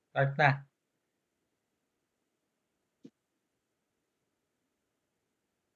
Start na.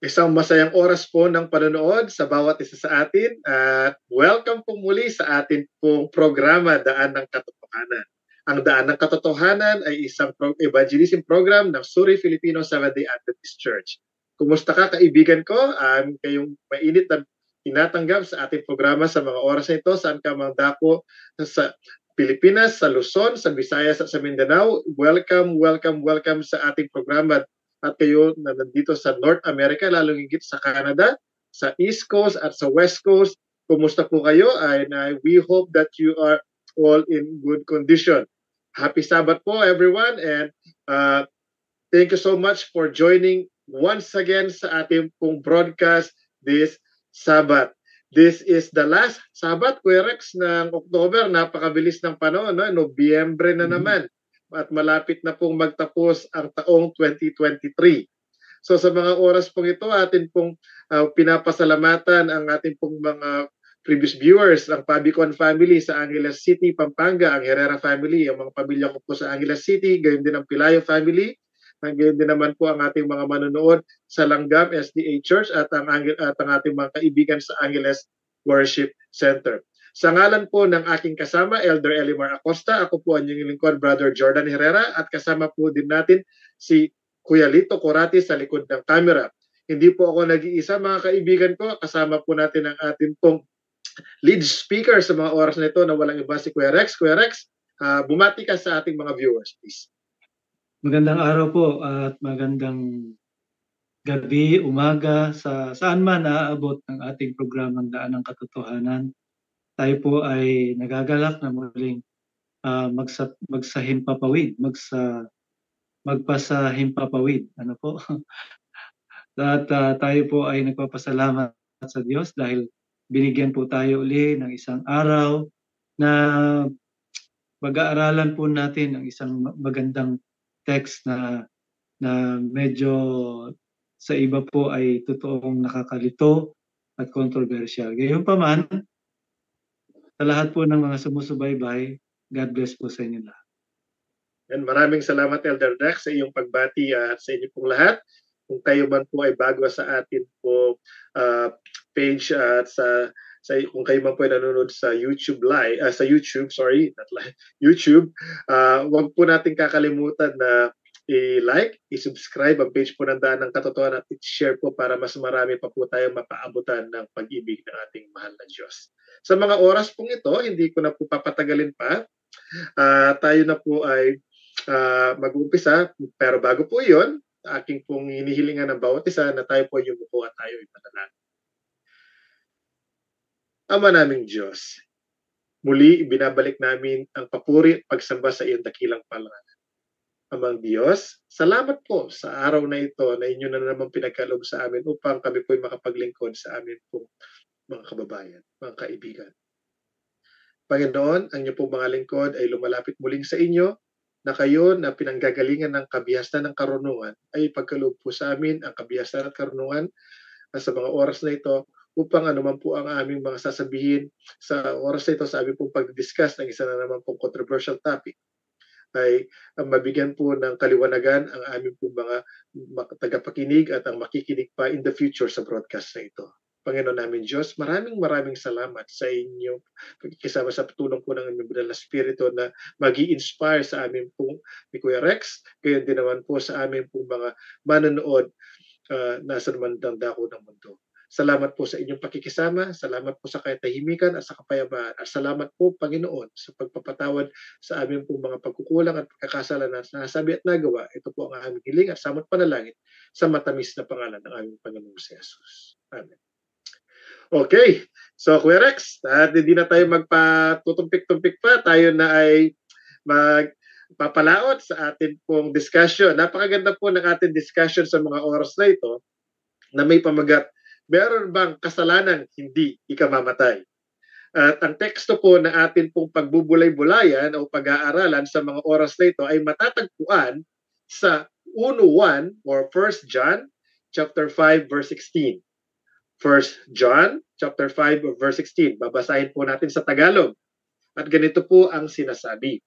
Isang masayang oras po ng panonood sa bawat isa sa atin at welcome po muli sa atin pong programa Daan ng Katotohanan. Ang Daan ng Katotohanan ay isang evangelism program ng Suri Filipino Seventh-day Adventist Church. Kumusta ka kaibigan ko? Kayong mainit na tinatanggap sa ating programa sa mga oras na ito saan ka mang dako sa Pilipinas, sa Luzon, sa Visayas at sa Mindanao. Welcome, welcome, welcome sa ating programa at kayo na nandito sa North America, lalong higit sa Canada, sa East Coast at sa West Coast. Kumusta po kayo? And we hope that you are all in good condition. Happy Sabbath po everyone and thank you so much for joining once again sa ating pong broadcast this Sabbath. This is the last Sabbath, Kuya Rex, ng October. Napakabilis ng panahon, no? Nobyembre na naman. At malapit na pong magtapos ang taong 2023. So sa mga oras pong ito, atin pong pinapasalamatan ang ating pong mga previous viewers, ang Pabicon family sa Angeles City, Pampanga, ang Herrera family, ang mga pamilya ko po sa Angeles City, gayon din ang Pilayo family, gayon din naman po ang ating mga manonood sa Langgam SDA Church at ang ating mga kaibigan sa Angeles Worship Center. Sa ngalan po ng aking kasama, Elder Elimar Acosta, ako po ang inyong lingkod, Brother Jordan Herrera, at kasama po din natin si Kuya Lito Corati sa likod ng camera. Hindi po ako nag-iisa mga kaibigan ko, kasama po natin ang ating pong lead speaker sa mga oras na ito na walang iba si Kuya Rex. Kuya Rex, bumati ka sa ating mga viewers, please. Magandang araw po at magandang gabi, umaga, sa saan man naaabot ng ating programang Daan ng Katotohanan. Tayo po ay nagagalak na muling magpasahimpapawid. Ano po? At tayo po ay nagpapasalamat sa Diyos dahil binigyan po tayo uli ng isang araw na pag-aaralan po natin ang isang magandang text na medyo sa iba po ay totoong nakakalito at kontrobersyal. Gayunpaman, sa lahat po ng mga sumusubaybay, God bless po sa inyo lahat. And maraming salamat Elder Rex sa iyong pagbati at sa inyo pong lahat. Kung kayo man po ay bago sa atin po page at kung kayo man po ay nanonood sa YouTube wag po natin kakalimutan na i-like, i-subscribe ang page po ng Daan ng Katotohanan at i-share po para mas marami pa po tayong mapaabutan ng pag-ibig ng ating mahal na Diyos. Sa mga oras pong ito, hindi ko na po papatagalin pa. Tayo na po ay mag-umpisa, pero bago po yun, aking pong hinihilingan ng bawat isa na tayo po yumuko at tayo ay manalangin. Ama naming Diyos, muli ibinabalik namin ang papuri at pagsamba sa iyong dakilang pangalan. Amang Diyos, salamat po sa araw na ito na inyo na naman pinagkaloob sa amin upang kami po ay makapaglingkod sa amin pong mga kababayan, mga kaibigan. Panginoon, ang inyo pong mga lingkod ay lumalapit muling sa inyo na kayo na pinanggagalingan ng kabiyasan ng karunungan ay pagkaloob po sa amin ang kabiyasan at karunungan sa mga oras na ito upang anuman po ang aming mga sasabihin sa oras na ito sa aming pong pag-discuss ng isa na naman pong controversial topic ay mabigyan po ng kaliwanagan ang aming pong mga tagapakinig at ang makikinig pa in the future sa broadcast na ito. Panginoon namin Diyos, maraming salamat sa inyong pagkikisama sa tulong po ng inyong banal na spirito na mag-i-inspire sa amin pong ni Kuya Rex, kaya din naman po sa amin pong mga manonood nasa naman dako ng mundo. Salamat po sa inyong pakikisama, salamat po sa katahimikan at sa kapayapaan. At salamat po, Panginoon, sa pagpapatawad sa aming pong mga pagkukulang at pagkakasala na nasabi at nagawa. Ito po ang aming hiling at samot panalangin sa matamis na pangalan ng aming Panginoong si Jesus. Amen. Okay, so Kuya Rex, hindi na tayo magpatutumpik-tumpik pa. Tayo na ay magpapalaot sa atin pong discussion. Napakaganda po ng ating discussion sa mga oras na ito na may pamagat, meron bang kasalanang hindi ikamamatay? At ang teksto po na atin pong pagbubulay-bulayan o pag-aaralan sa mga oras na ito ay matatagpuan sa 1:1 or 1 John chapter 5 verse 16. 1 John chapter 5 verse 16. Babasahin po natin sa Tagalog. At ganito po ang sinasabi.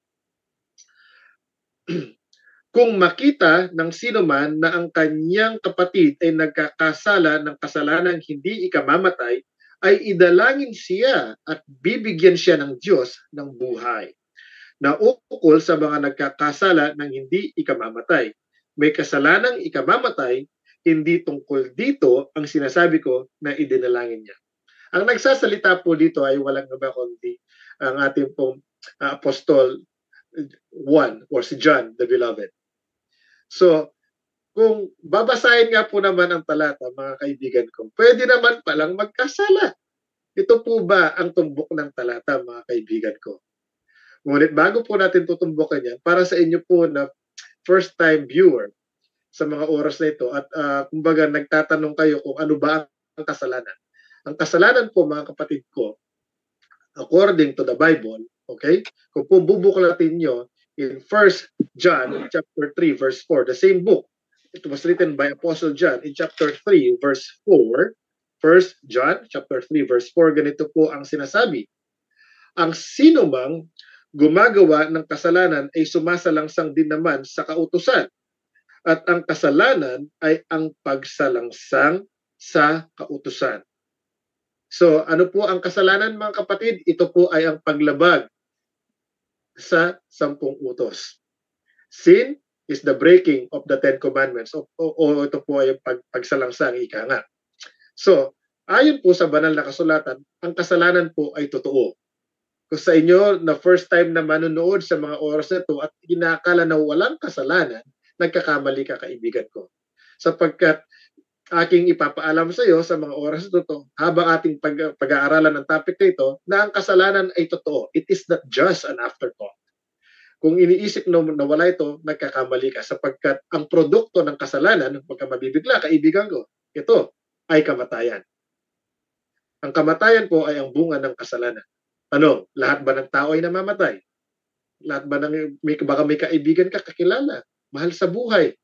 Kung makita ng sinuman na ang kanyang kapatid ay nagkakasala ng kasalanang hindi ikamamatay, ay idalangin siya at bibigyan siya ng Diyos ng buhay na ukol sa mga nagkakasala ng hindi ikamamatay. May kasalanang ikamamatay, hindi tungkol dito ang sinasabi ko na idinalangin niya. Ang nagsasalita po dito ay walang iba kundi ang ating pong apostol Juan or si John the Beloved. So, kung babasahin nga po naman ang talata, mga kaibigan ko, pwede naman palang magkasala. Ito po ba ang tumbok ng talata, mga kaibigan ko? Ngunit bago po natin tutumbukin yan, para sa inyo po na first-time viewer sa mga oras na ito at kumbaga nagtatanong kayo kung ano ba ang kasalanan. Ang kasalanan po, mga kapatid ko, according to the Bible, okay? Kung po bubuklatin nyo in 1 John chapter 3 verse 4, the same book. It was written by Apostle John in chapter 3 verse 4. 1 John chapter 3 verse 4, ganito po ang sinasabi. Ang sinumang gumagawa ng kasalanan ay sumasalangsang din naman sa kautusan. At ang kasalanan ay ang pagsalangsang sa kautusan. So, ano po ang kasalanan, mga kapatid? Ito po ay ang paglabag sa 10 utos. Sin is the breaking of the 10 commandments. O ito po ay pagsalangsang, ika nga. So, ayon po sa banal na kasulatan, ang kasalanan po ay totoo. Kung sa inyo na first time na manonood sa mga oras na ito at inakala na walang kasalanan, nagkakamali ka, kaibigan ko. Sapagkat aking ipapaalam sa iyo sa mga oras na ito, habang ating pag-aaralan ng topic na ito, na ang kasalanan ay totoo. It is not just an afterthought. Kung iniisip na wala ito, nagkakamali ka. Sapagkat ang produkto ng kasalanan, pagka mabibigla, kaibigan ko, ito ay kamatayan. Ang kamatayan po ay ang bunga ng kasalanan. Ano, lahat ba ng tao ay namamatay? Lahat ba baka may kaibigan ka, kakilala, mahal sa buhay.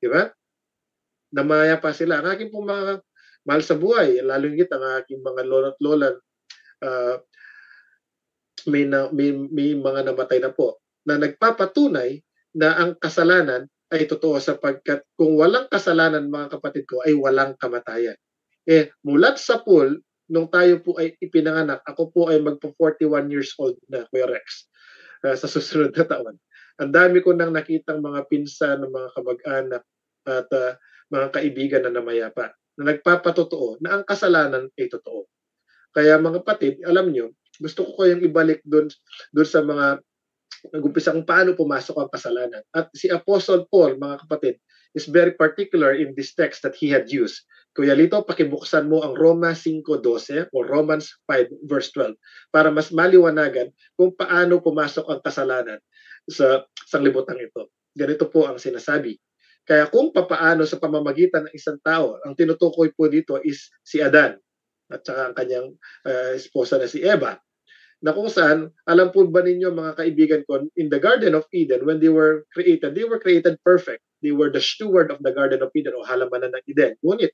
Di ba? Namaya pa sila. Ang aking pong mga mahal sa buhay, lalo higit ang aking mga lolo't lola, may mga namatay na po, na nagpapatunay na ang kasalanan ay totoo sapagkat kung walang kasalanan, mga kapatid ko, ay walang kamatayan. Mulat sa pool, nung tayo po ay ipinanganak, ako po ay magpo-41 years old na, Kuya Rex, sa susunod na taon. Ang dami ko nang nakitang mga pinsan, mga kamag-anak, at mga kaibigan na namayapa, na nagpapatotoo na ang kasalanan ay totoo. Kaya mga kapatid, alam nyo, gusto ko kayong ibalik doon sa mga nag-umpisa kung paano pumasok ang kasalanan. At si Apostle Paul, mga kapatid, is very particular in this text that he had used. Kuya Lito, pakibuksan mo ang Roma 5:12 o Romans 5 verse 12 para mas maliwanagan kung paano pumasok ang kasalanan sa sanglibutan ito. Ganito po ang sinasabi. Kaya kung papaano sa pamamagitan ng isang tao, ang tinutukoy po dito is si Adan at saka ang kanyang esposa na si Eva, na kung saan, alam po ba ninyo, mga kaibigan ko, in the Garden of Eden, when they were created perfect. They were the steward of the Garden of Eden o halamanan ng Eden. Ngunit,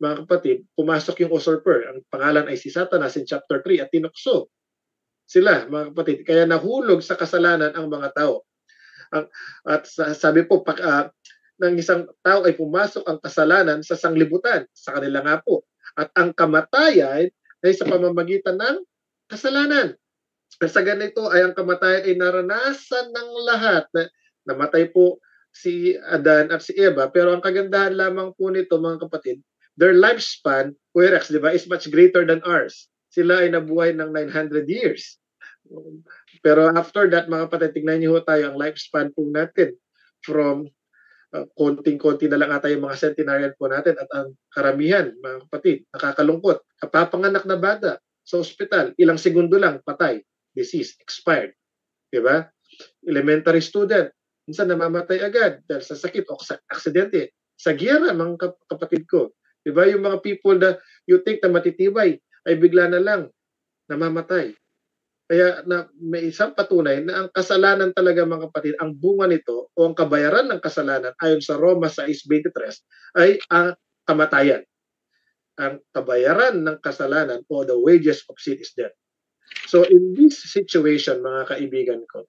mga kapatid, pumasok yung usurper. Ang pangalan ay si Satanas in chapter 3 at tinukso sila, mga kapatid. Kaya nahulog sa kasalanan ang mga tao. At sabi po, ng isang tao ay pumasok ang kasalanan sa sanglibutan, sa kanila nga po. At ang kamatayan ay sa pamamagitan ng kasalanan. Sa ganito ay ang kamatayan ay naranasan ng lahat. Namatay po si Adan at si Eva, pero ang kagandahan lamang po nito, mga kapatid, their lifespan, Rex, di ba, is much greater than ours. Sila ay nabuhay ng 900 years. Pero after that, mga kapatid, tignan niyo tayo ang lifespan po natin from konting-konti na lang ata yung mga centenarian po natin at ang karamihan, mga kapatid, nakakalungkot. Kapapanganak na bata sa ospital, ilang segundo lang, patay, disease, expired. Diba? Elementary student, minsan namamatay agad dahil sa sakit o sa aksidente. Sa giyera, mga kapatid ko. Diba? Yung mga people na you think na matitibay, ay bigla na lang namamatay. Kaya may isang patunay na ang kasalanan talaga, mga kapatid, ang bunga nito o ang kabayaran ng kasalanan ayon sa Roma 6:23 ay ang kamatayan. Ang kabayaran ng kasalanan o the wages of sin is death. So in this situation, mga kaibigan ko,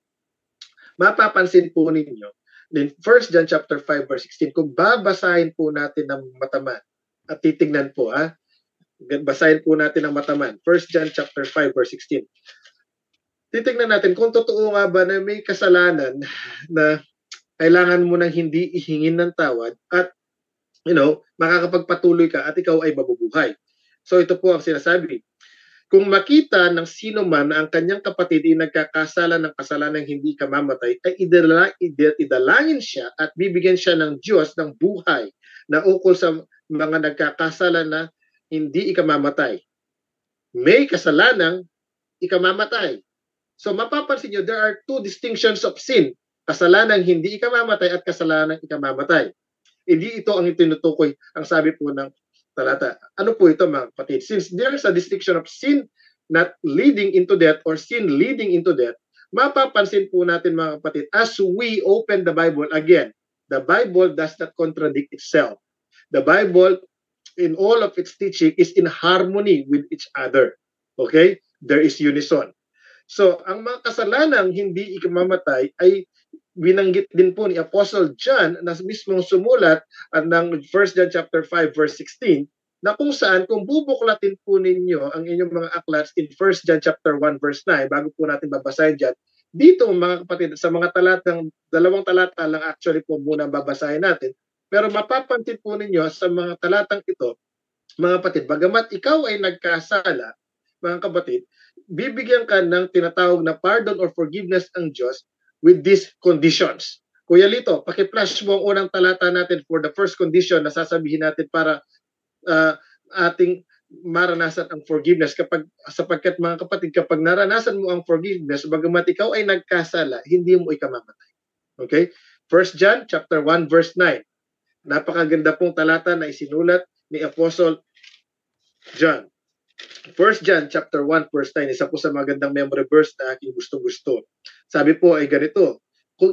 mapapansin po ninyo In 1 John chapter 5 verse 16, kung babasahin po natin ng mataman at titignan po, basahin po natin ng mataman. 1 John chapter 5 verse 16. Titignan natin kung totoo nga ba na may kasalanan na kailangan mo nang hindi ihingin ng tawad at makakapagpatuloy ka at ikaw ay mabubuhay. So ito po ang sinasabi. Kung makita ng sino man na ang kanyang kapatid ay nagkakasala ng kasalanang hindi kamamatay, ay idalangin siya at bibigyan siya ng Diyos ng buhay na ukol sa mga nagkakasala na hindi ikamamatay. May kasalanang ikamamatay. So mapapansin nyo, there are two distinctions of sin. Kasalanang hindi ikamamatay at kasalanang ikamamatay. Hindi ito ang itinutukoy, ang sabi po ng talata. Ano po ito mga kapatid? Since there is a distinction of sin not leading into death or sin leading into death, mapapansin po natin mga kapatid, as we open the Bible again, the Bible does not contradict itself. The Bible, in all of its teaching, is in harmony with each other. Okay? There is unison. So, ang mga kasalanang hindi ikamamatay ay binanggit din po ni Apostle John na mismong sumulat ng 1 John chapter 5 verse 16 na kung saan kung bubuklatin po ninyo ang inyong mga aklats in 1 John chapter 1 verse 9 bago po natin babasahin dyan, dito mga kapatid sa mga talatang, dalawang talata lang actually po muna babasahin natin, pero mapapansin po ninyo sa mga talatang ito, mga kapatid, bagamat ikaw ay nagkasala, mga kapatid, bibigyan ka ng tinatawag na pardon or forgiveness ang Diyos with these conditions. Kuya Lito, paki-flash mo ang unang talata natin for the first condition na sasabihin natin para ating maranasan ang forgiveness. Sapagkat mga kapatid, kapag naranasan mo ang forgiveness, bagamat ikaw ay nagkasala, hindi mo ikamamatay. Okay? 1 John chapter 1 verse 9. Napakaganda pong talata na isinulat ni Apostle John. 1 John chapter 1 verse 9, isa po sa magandang memory verse na aking gusto-gusto. Sabi po ay ganito, kung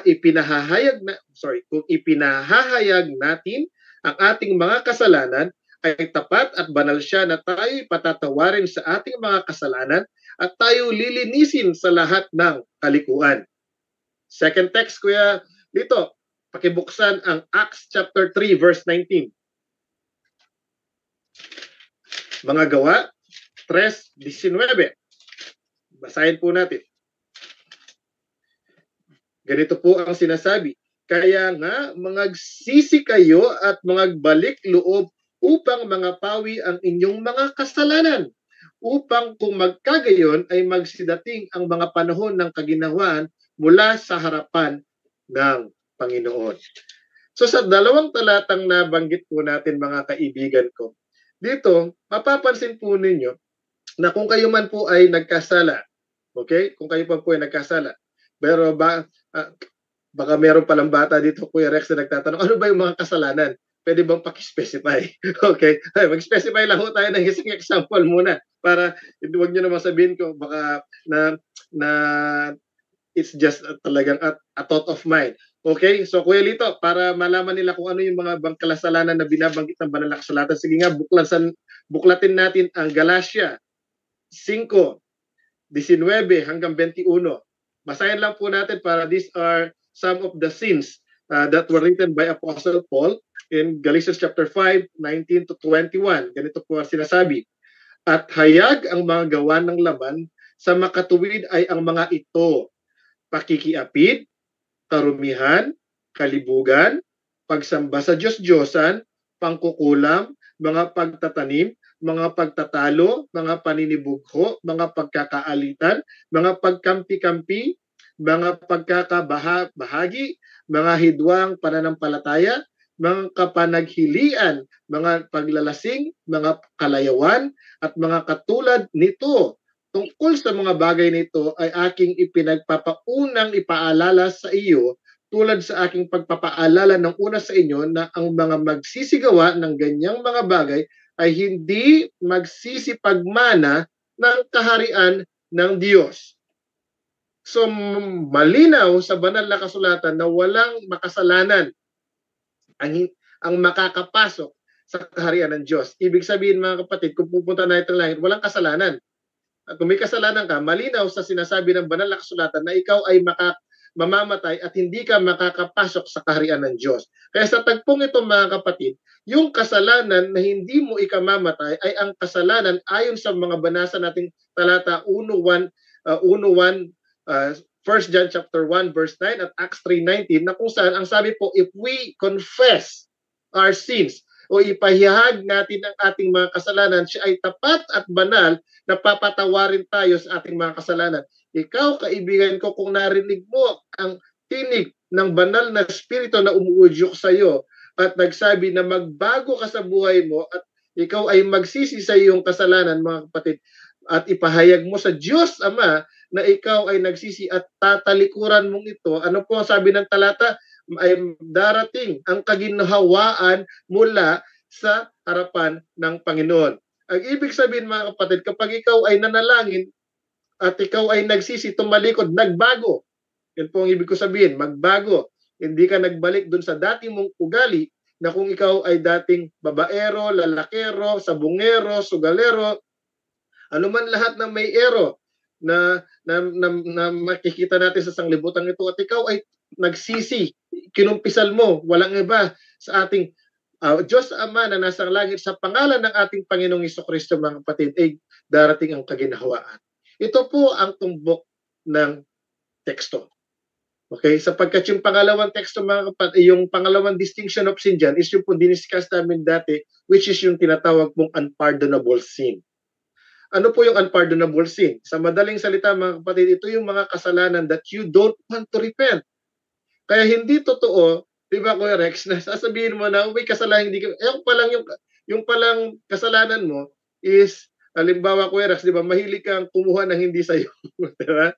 ipinahahayag natin ang ating mga kasalanan, ay tapat at banal siya na tayo'y patatawarin sa ating mga kasalanan at tayo lilinisin sa lahat ng kalikuan. Second text, Kuya Lito, pakibuksan ang Acts chapter 3 verse 19. Mga Gawa 3:19. Basahin po natin. Ganito po ang sinasabi. Kaya nga, magsisi kayo at magbalik loob upang mangapawi ang inyong mga kasalanan, upang kung magkagayon ay magsidating ang mga panahon ng kaginhawaan mula sa harapan ng Panginoon. So sa dalawang talatang nabanggit po natin mga kaibigan ko, dito mapapansin po ninyo na kung kayo man po ay nagkasala, okay? Kung kayo pa po ay nagkasala, pero baka meron palang bata dito, Kuya Rex, na nagtatanong, ano ba yung mga kasalanan? Pwede bang paki-specify? Okay, mag-specify lang ho tayo ng isang example muna para huwag nyo naman sabihin ko baka na it's just talagang a thought of mine. Okay, so Kuya Lito, para malaman nila kung ano yung mga kasalanan na binabanggit ng banal na kasulatan, sige nga, buklatin natin ang Galatia 5:19 hanggang 21. Basahin lang po natin para these are some of the sins that were written by Apostle Paul in Galatians chapter 5:19 to 21. Ganito po ang sinasabi. At hayag ang mga gawa ng laman, sa makatuwid ay ang mga ito: pakikiapid, karumihan, kalibugan, pagsamba sa Diyos-Diyosan, pangkukulam, mga pagtatanim, mga pagtatalo, mga paninibugho, mga pagkakaalitan, mga pagkampi-kampi, mga pagkakabahagi, mga hidwang pananampalataya, mga kapanaghilian, mga paglalasing, mga kalayawan, at mga katulad nito. Tungkol sa mga bagay nito ay aking ipinagpapaunang ipaalala sa iyo, tulad sa aking pagpapaalala ng una sa inyo na ang mga magsisigawa ng ganyang mga bagay ay hindi magsisipagmana ng kaharian ng Diyos. So malinaw sa banal na kasulatan na walang makasalanan ang makakapasok sa kaharian ng Diyos. Ibig sabihin mga kapatid, kung pupunta na ito langit, walang kasalanan. At kung may kasalanan ka, malinaw sa sinasabi ng banal na kasulatan na ikaw ay mamamatay at hindi ka makakapasok sa kaharian ng Diyos. Kaya sa tagpong ito mga kapatid, yung kasalanan na hindi mo ikamamatay ay ang kasalanan ayon sa mga banasa nating talata 1:1, 1 John chapter 1 verse 9 at Acts 3:19 na kung saan ang sabi po, if we confess our sins o ipahayag natin ang ating mga kasalanan, siya ay tapat at banal na papatawarin tayo sa ating mga kasalanan. Ikaw, kaibigan ko, kung narinig mo ang tinig ng banal na spirito na umuudyok sa iyo at nagsabi na magbago ka sa buhay mo at ikaw ay magsisi sa iyong kasalanan, mga kapatid, at ipahayag mo sa Diyos Ama na ikaw ay nagsisi at tatalikuran mong ito, ano po ang sabi ng talata? Ay darating ang kaginhawaan mula sa harapan ng Panginoon. Ang ibig sabihin mga kapatid, kapag ikaw ay nanalangin at ikaw ay nagsisi, tumalikod, nagbago. Yan po ang ibig ko sabihin, magbago. Hindi ka nagbalik dun sa dati mong ugali na kung ikaw ay dating babaero, lalakero, sabungero, sugalero, anuman lahat ng may ero na makikita natin sa sanglibutan ito at ikaw ay nagsisi, kinumpisal mo, walang iba sa ating Diyos Ama na nasa langit, sa pangalan ng ating Panginoong Hesukristo, mga kapatid, ay darating ang kaginhawaan. Ito po ang tumbok ng teksto. Okay? Sapagkat yung pangalawang teksto, mga kapatid, yung pangalawang distinction of sin dyan is yung po diniscuss namin dati, which is yung tinatawag mong unpardonable sin. Ano po yung unpardonable sin? Sa madaling salita, mga kapatid, ito yung mga kasalanan that you don't want to repent. Kaya hindi totoo, di ba, Kuya Rex, na sasabihin mo na may kasalanan, hindi ka, yung palang kasalanan mo is, halimbawa, Kuya Rex, di ba, mahilig kang kumuha ng hindi sa'yo. Di ba?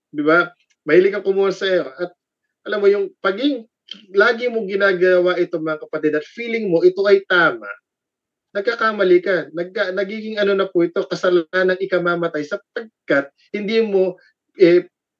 Di ba, mahilig kang kumuha sa'yo. At alam mo, yung lagi mo ginagawa ito, mga kapatid, at feeling mo ito ay tama, nagkakamali ka. Nagiging ano na po ito, kasalanan ikamamatay sapagkat hindi mo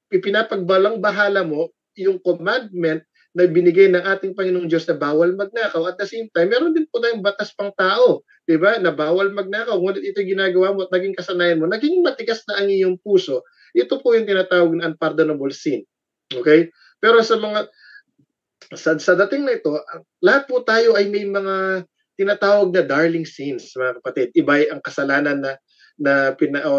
ipinapagbalang bahala mo yung commandment na binigay ng ating Panginoong Diyos na bawal magnakaw. At the same time, meron din po tayong batas pang tao, di ba? Na bawal magnakaw. Ngunit ito ginagawa mo at naging kasanayan mo, naging matigas na ang iyong puso. Ito po yung tinatawag na unpardonable sin. Okay? Pero sa dating na ito, lahat po tayo ay may mga tinatawag na darling sins, mga kapatid. Iba ang kasalanan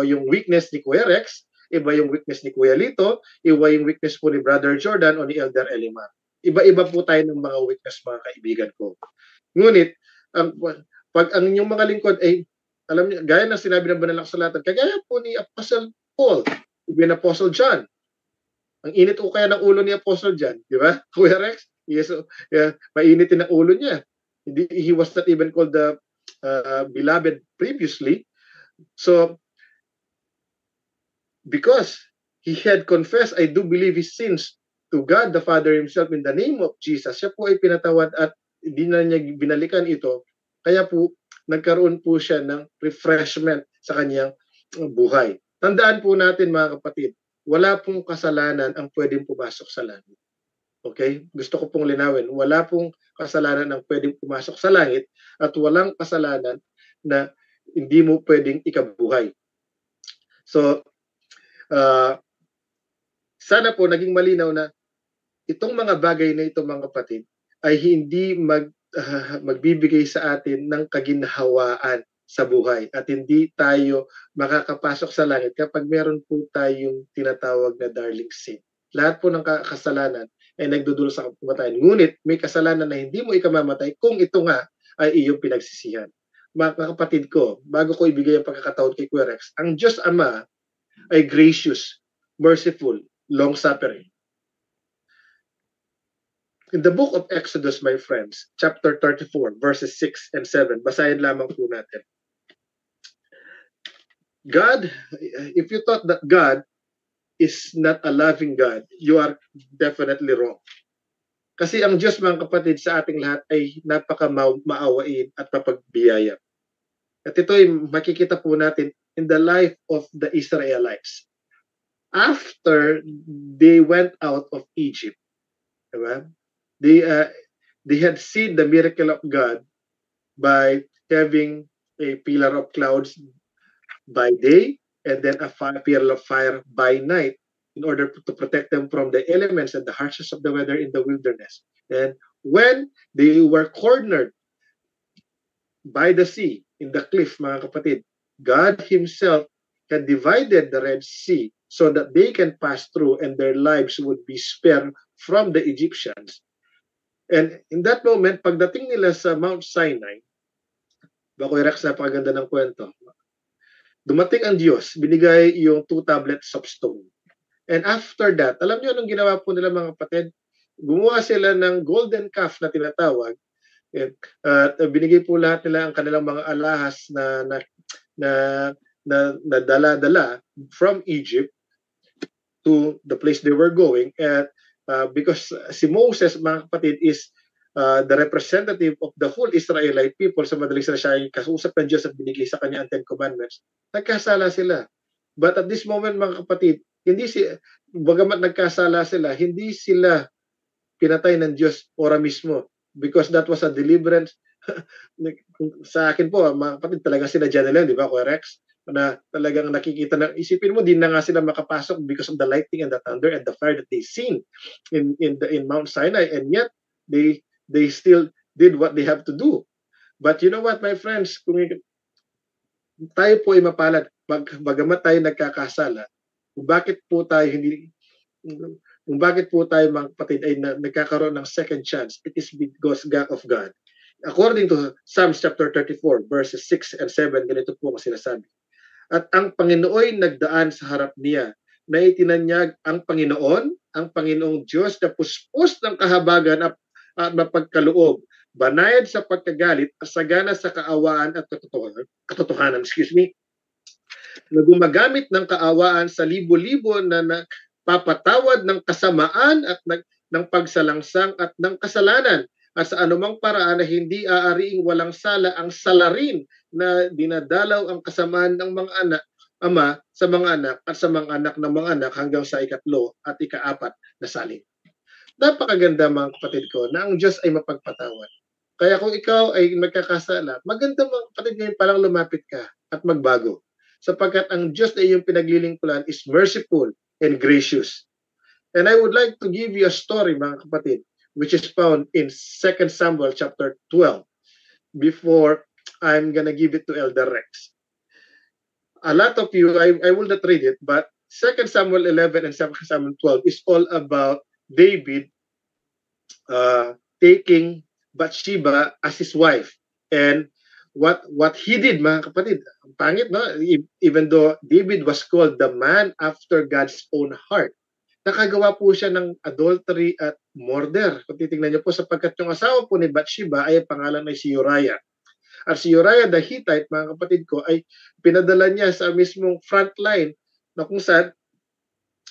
yung weakness ni Kuya Rex, iba yung weakness ni Kuya Lito, iba yung weakness po ni Brother Jordan o ni Elder Elimar. Iba-iba po tayo ng mga weakness, mga kaibigan ko. Ngunit, pag ang inyong mga lingkod ay, alam niyo, gaya ng sinabi ng banal na kasulatan, kagaya po ni Apostle Paul, ni Apostle John. Ang init o kaya ng ulo ni Apostle John, di ba? Kuya Rex, yes, mainitin ang ulo niya. He was not even called the beloved previously. So, because he had confessed, I do believe his sins to God the Father himself in the name of Jesus, siya po ay pinatawad at hindi na niya binalikan ito. Kaya po, nagkaroon po siya ng refreshment sa kanyang buhay. Tandaan po natin, mga kapatid, wala pong kasalanan ang pwedeng pumasok sa langit. Okay? Gusto ko pong linawin. Wala pong kasalanan ang pwedeng pumasok sa langit at walang kasalanan na hindi mo pwedeng ikabuhay. So, sana po naging malinaw na itong mga bagay na ito, mga kapatid, ay hindi magbibigay sa atin ng kaginhawaan sa buhay at hindi tayo makakapasok sa langit kapag meron po tayong tinatawag na darling sin. Lahat po ng kasalanan ay nagdudulot sa kamatayan. Ngunit may kasalanan na hindi mo ikamamatay kung ito nga ay iyong pinagsisihan. Mga kapatid ko, bago ko ibigay ang pagkakataon kay Kuya Rex, ang Diyos Ama ay gracious, merciful, long-suffering. In the book of Exodus, my friends, chapter 34, verses 6 and 7, basahin lamang po natin. God, if you thought that God is not a loving God, you are definitely wrong. Kasi ang Diyos, mga kapatid, sa ating lahat ay napaka-maawain at mapagbiyaya. At ito ay makikita po natin in the life of the Israelites. After they went out of Egypt, diba? They had seen the miracle of God by having a pillar of clouds by day and then a pillar of fire by night. in order to protect them from the elements and the harshness of the weather in the wilderness. And when they were cornered by the sea, in the cliff, mga kapatid, God Himself had divided the Red Sea so that they can pass through and their lives would be spared from the Egyptians. And in that moment, pagdating nila sa Mount Sinai, Bakoy Rex, napakaganda ng kwento. Dumating ang Diyos, binigay yung 2 tablets of stone. And after that, alam niyo anong ginawa po nila mga kapatid? Gumawa sila ng golden calf na tinatawag. At binigay po lahat nila ang kanilang mga alahas na dala-dala from Egypt to the place they were going. And because si Moses, mga kapatid, is the representative of the whole Israelite people, sa madaling salita siya ay kausap ng Diyos at binigay sa kanya ang 10 Commandments, nagkasala sila. But at this moment, mga kapatid, bagamat nagkasala sila, hindi sila pinatay ng Diyos ora mismo, because that was a deliverance. Sa akin po, mga kapatid, talagang sinadya nila, di ba, Kuya Rex? Na talagang nakikita na, isipin mo, di na nga sila makapasok because of the lightning and the thunder and the fire that they seen in Mount Sinai, and yet they still did what they have to do. But you know what, my friends, kung tayo po ay mapalad, bagamat tayo nagkakasala, kung bakit po tayo mga kapatid ay nagkakaroon ng second chance, it is because of God. According to Psalms chapter 34, verses 6 and 7, ganito po ang sinasabi. At ang Panginoon nagdaan sa harap niya, na itinanyag ang Panginoong Diyos na puspos ng kahabagan at mapagkaloob, banayad sa pagkagalit at sagana sa kaawaan at katotohanan, na gumagamit ng kaawaan sa libo-libo na papatawad ng kasamaan at ng pagsalangsang at ng kasalanan, at sa anumang paraan na hindi aariing walang sala ang salarin na dinadalaw ang kasamaan ng mga anak, ama sa mga anak at sa mga anak ng mga anak hanggang sa 3 at 4 na salin. Napakaganda mga kapatid ko na ang Diyos ay mapagpatawad. Kaya kung ikaw ay magkakasala, maganda mga kapatid, ngayon palang lumapit ka at magbago. Sapagkat ang Diyos na iyong pinaglilingkuran is merciful and gracious. And I would like to give you a story, mga kapatid, which is found in 2 Samuel chapter 12, before I'm gonna give it to Elder Rex. A lot of you, I will not read it, but 2 Samuel 11 and 2 Samuel 12 is all about David taking Bathsheba as his wife. And what he did, mga kapatid, ang pangit, no? Even though David was called the man after God's own heart, nakagawa po siya ng adultery at murder. Kung titingnan niyo po, sapagkat yung asawa po ni Bathsheba ay pangalan ay si Uriah. At si Uriah the Hittite, mga kapatid ko, ay pinadala niya sa mismong front line na kung saan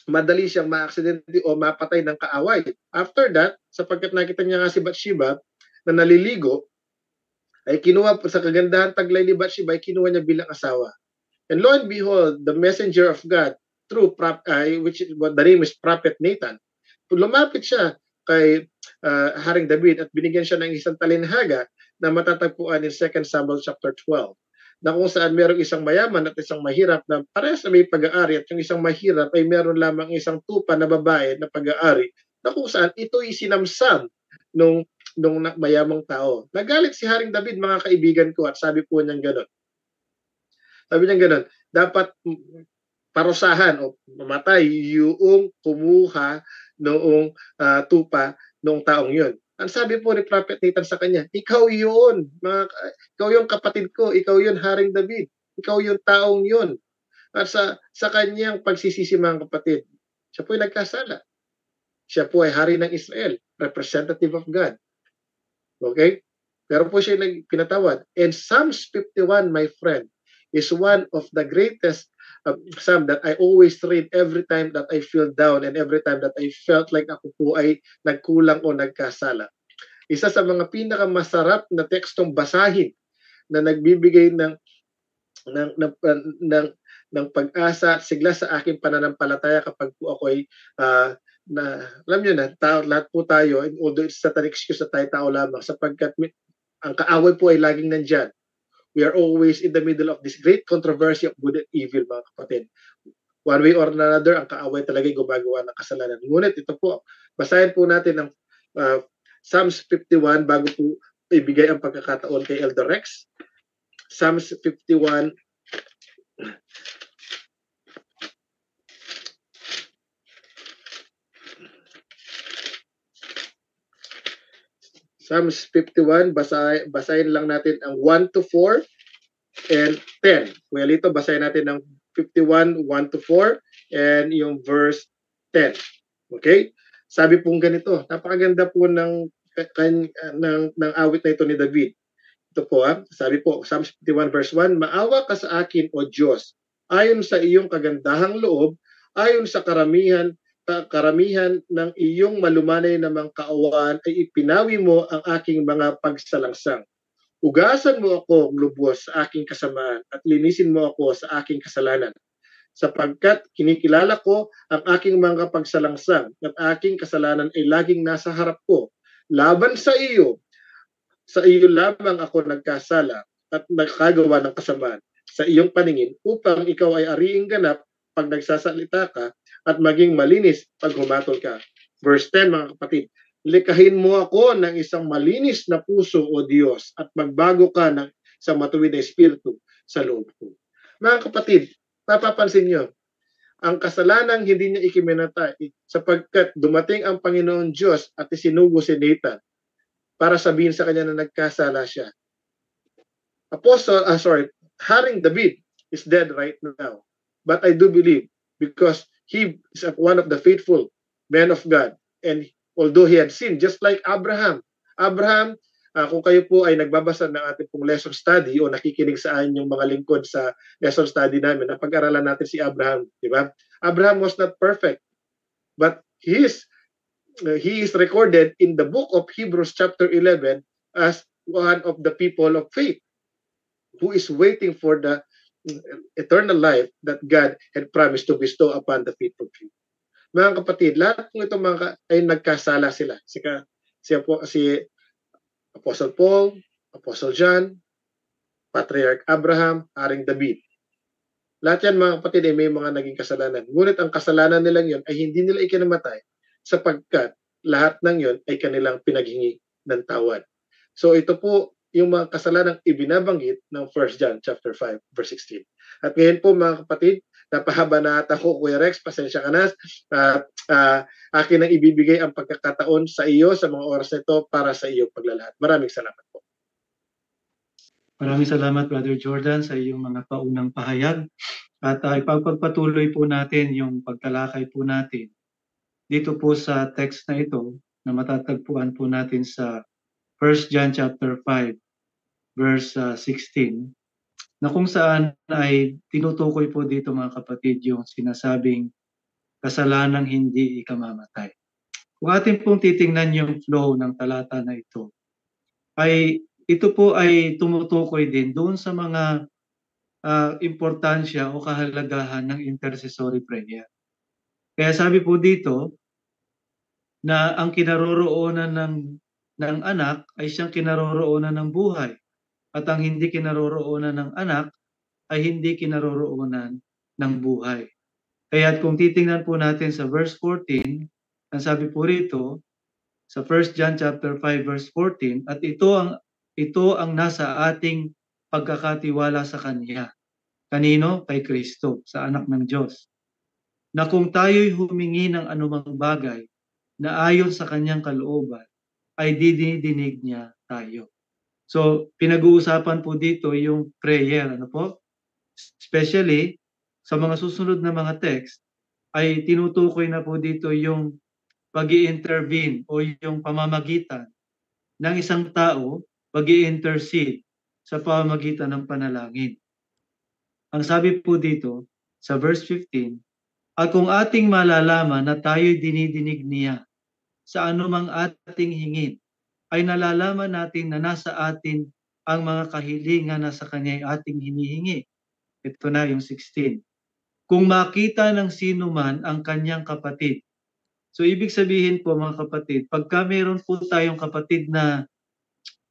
madali siyang ma-aksidente o mapatay ng kaaway. After that, sapagkat nakita niya nga si Bathsheba na naliligo, ay kinuha sa kagandahan taglay ni Bathsheba, ay kinuha niya bilang asawa. And lo and behold, the messenger of God, which the name is Prophet Nathan, lumapit siya kay Haring David at binigyan siya ng isang talinhaga na matatagpuan in 2 Samuel chapter 12, na kung saan merong isang mayaman at isang mahirap na parehas na may pag-aari, at yung isang mahirap ay meron lamang isang tupa na babae na pag-aari, na kung saan ito'y sinamsam nung mayamang tao. Nagalit si Haring David, mga kaibigan ko, at sabi po niyang gano'n. Dapat parusahan o mamatay yung kumuha noong tupa noong taong yun. Ang sabi po ni Prophet Nathan sa kanya, ikaw yun, ikaw yung kapatid ko, ikaw yun, Haring David, ikaw yung taong yun. At sa kanyang pagsisisi, mga kapatid, siya po ay nagkasala. Siya po ay hari ng Israel, representative of God. Okay? Pero po siya pinatawad. And Psalms 51, my friend, is one of the greatest psalm that I always read every time that I feel down and every time that I felt like ako po ay nagkulang o nagkasala. Isa sa mga pinakamasarap na tekstong basahin na nagbibigay ng pag-asa at sigla sa aking pananampalataya kapag po ako ay alam niyo na, lahat po tayo, although it's not an excuse na tayo lamang, sapagkat ang kaaway po ay laging nandyan. We are always in the middle of this great controversy of good and evil, mga kapatid. one way or another, ang kaaway talaga gumagawa ng kasalanan. Ngunit ito po, basahin po natin ang Psalms 51 bago po ibigay ang pagkakataon kay Elder Rex. Psalms 51. Psalms 51, basahin lang natin ang 1 to 4 and 10. Well, ito basahin natin ang 51, 1 to 4 and yung verse 10. Okay? Sabi pong ganito, napakaganda po ng awit na ito ni David. Ito po, sabi po, Psalms 51 verse 1, maawa ka sa akin, O Diyos, ayon sa iyong kagandahang loob, ayon sa karamihan ng iyong malumanay namang kaawaan ay ipinawi mo ang aking mga pagsalangsang. Ugasan mo ako lubos sa aking kasamaan at linisin mo ako sa aking kasalanan. Sapagkat kinikilala ko ang aking mga pagsalangsang at aking kasalanan ay laging nasa harap ko. Laban sa iyo lamang ako nagkasala at nagkagawa ng kasamaan sa iyong paningin upang ikaw ay ariing ganap pag nagsasalita ka at maging malinis pag humatol ka. Verse 10, mga kapatid, likahin mo ako ng isang malinis na puso, O Diyos, at magbago ka ng isang matuwid na espiritu sa loob ko. Mga kapatid, napapansin nyo, ang kasalanang hindi niya ikiminatay sapagkat dumating ang Panginoon Diyos at isinugo si Nathan para sabihin sa kanya na nagkasala siya. Haring David is dead right now. But I do believe because he is one of the faithful men of God. And although he had sinned, just like Abraham, kung kayo po ay nagbabasa ng ating pong lesson study o nakikinig sa inyong mga lingkod sa lesson study namin, napag-aralan natin si Abraham, di ba? Abraham was not perfect, but he is recorded in the book of Hebrews chapter 11 as one of the people of faith who is waiting for the eternal life that God had promised to bestow upon the faithful few. Mga kapatid, lahat ng itong mga ay nagkasala sila. Si Apostle Paul, Apostle John, Patriarch Abraham, Haring David. Lahat yan mga kapatid ay may mga naging kasalanan. Ngunit ang kasalanan nilang yon ay hindi nila ikinamatay sapagkat lahat ng yon ay kanilang pinaghingi ng tawad. So ito po yung mga kasalanang ibinabanggit ng 1 John chapter 5 verse 16. At ngayon po mga kapatid, napahaba na ata ko, Kuya Rex, pasensya ka na. Akin ang ibibigay ang pagkakataon sa iyo sa mga oras nito para sa iyong paglalahad. Maraming salamat po. Maraming salamat, Brother Jordan, sa iyong mga paunang pahayag. At ipagpatuloy po natin yung pagtalakay po natin dito po sa text na ito na matatagpuan po natin sa 1 John chapter 5 verse 16 na kung saan ay tinutukoy po dito mga kapatid yung sinasabing kasalanang hindi ikamamatay. Kung atin pong titingnan yung flow ng talata na ito, ay ito po ay tumutukoy din doon sa mga importansya o kahalagahan ng intercessory prayer. Kaya sabi po dito na ang kinaroroonan ng anak ay siyang kinaroroonan ng buhay at ang hindi kinaroroonan ng anak ay hindi kinaroroonan ng buhay. Kaya kung titingnan po natin sa verse 14, ang sabi po rito sa 1 John chapter 5 verse 14, at ito ang nasa ating pagkakatiwala sa Kanya. Kanino? Kay Kristo, sa anak ng Diyos. Na kung tayo'y humingi ng anumang bagay na ayon sa Kanyang kalooban, ay didinig niya tayo. So, pinag-uusapan po dito yung prayer, ano po? Especially, sa mga susunod na mga text, ay tinutukoy na po dito yung pag-i-intervene o yung pamamagitan ng isang tao, pag-i-intercede sa pamamagitan ng panalangin. Ang sabi po dito, sa verse 15, at kung ating malalaman na tayo'y dinidinig niya sa anumang ating hingin, ay nalalaman natin na nasa atin ang mga kahilingan na sa Kanya ay ating hinihingi. Ito na yung 16. Kung makita ng sino man ang kanyang kapatid. So ibig sabihin po mga kapatid, pagka meron po tayong kapatid na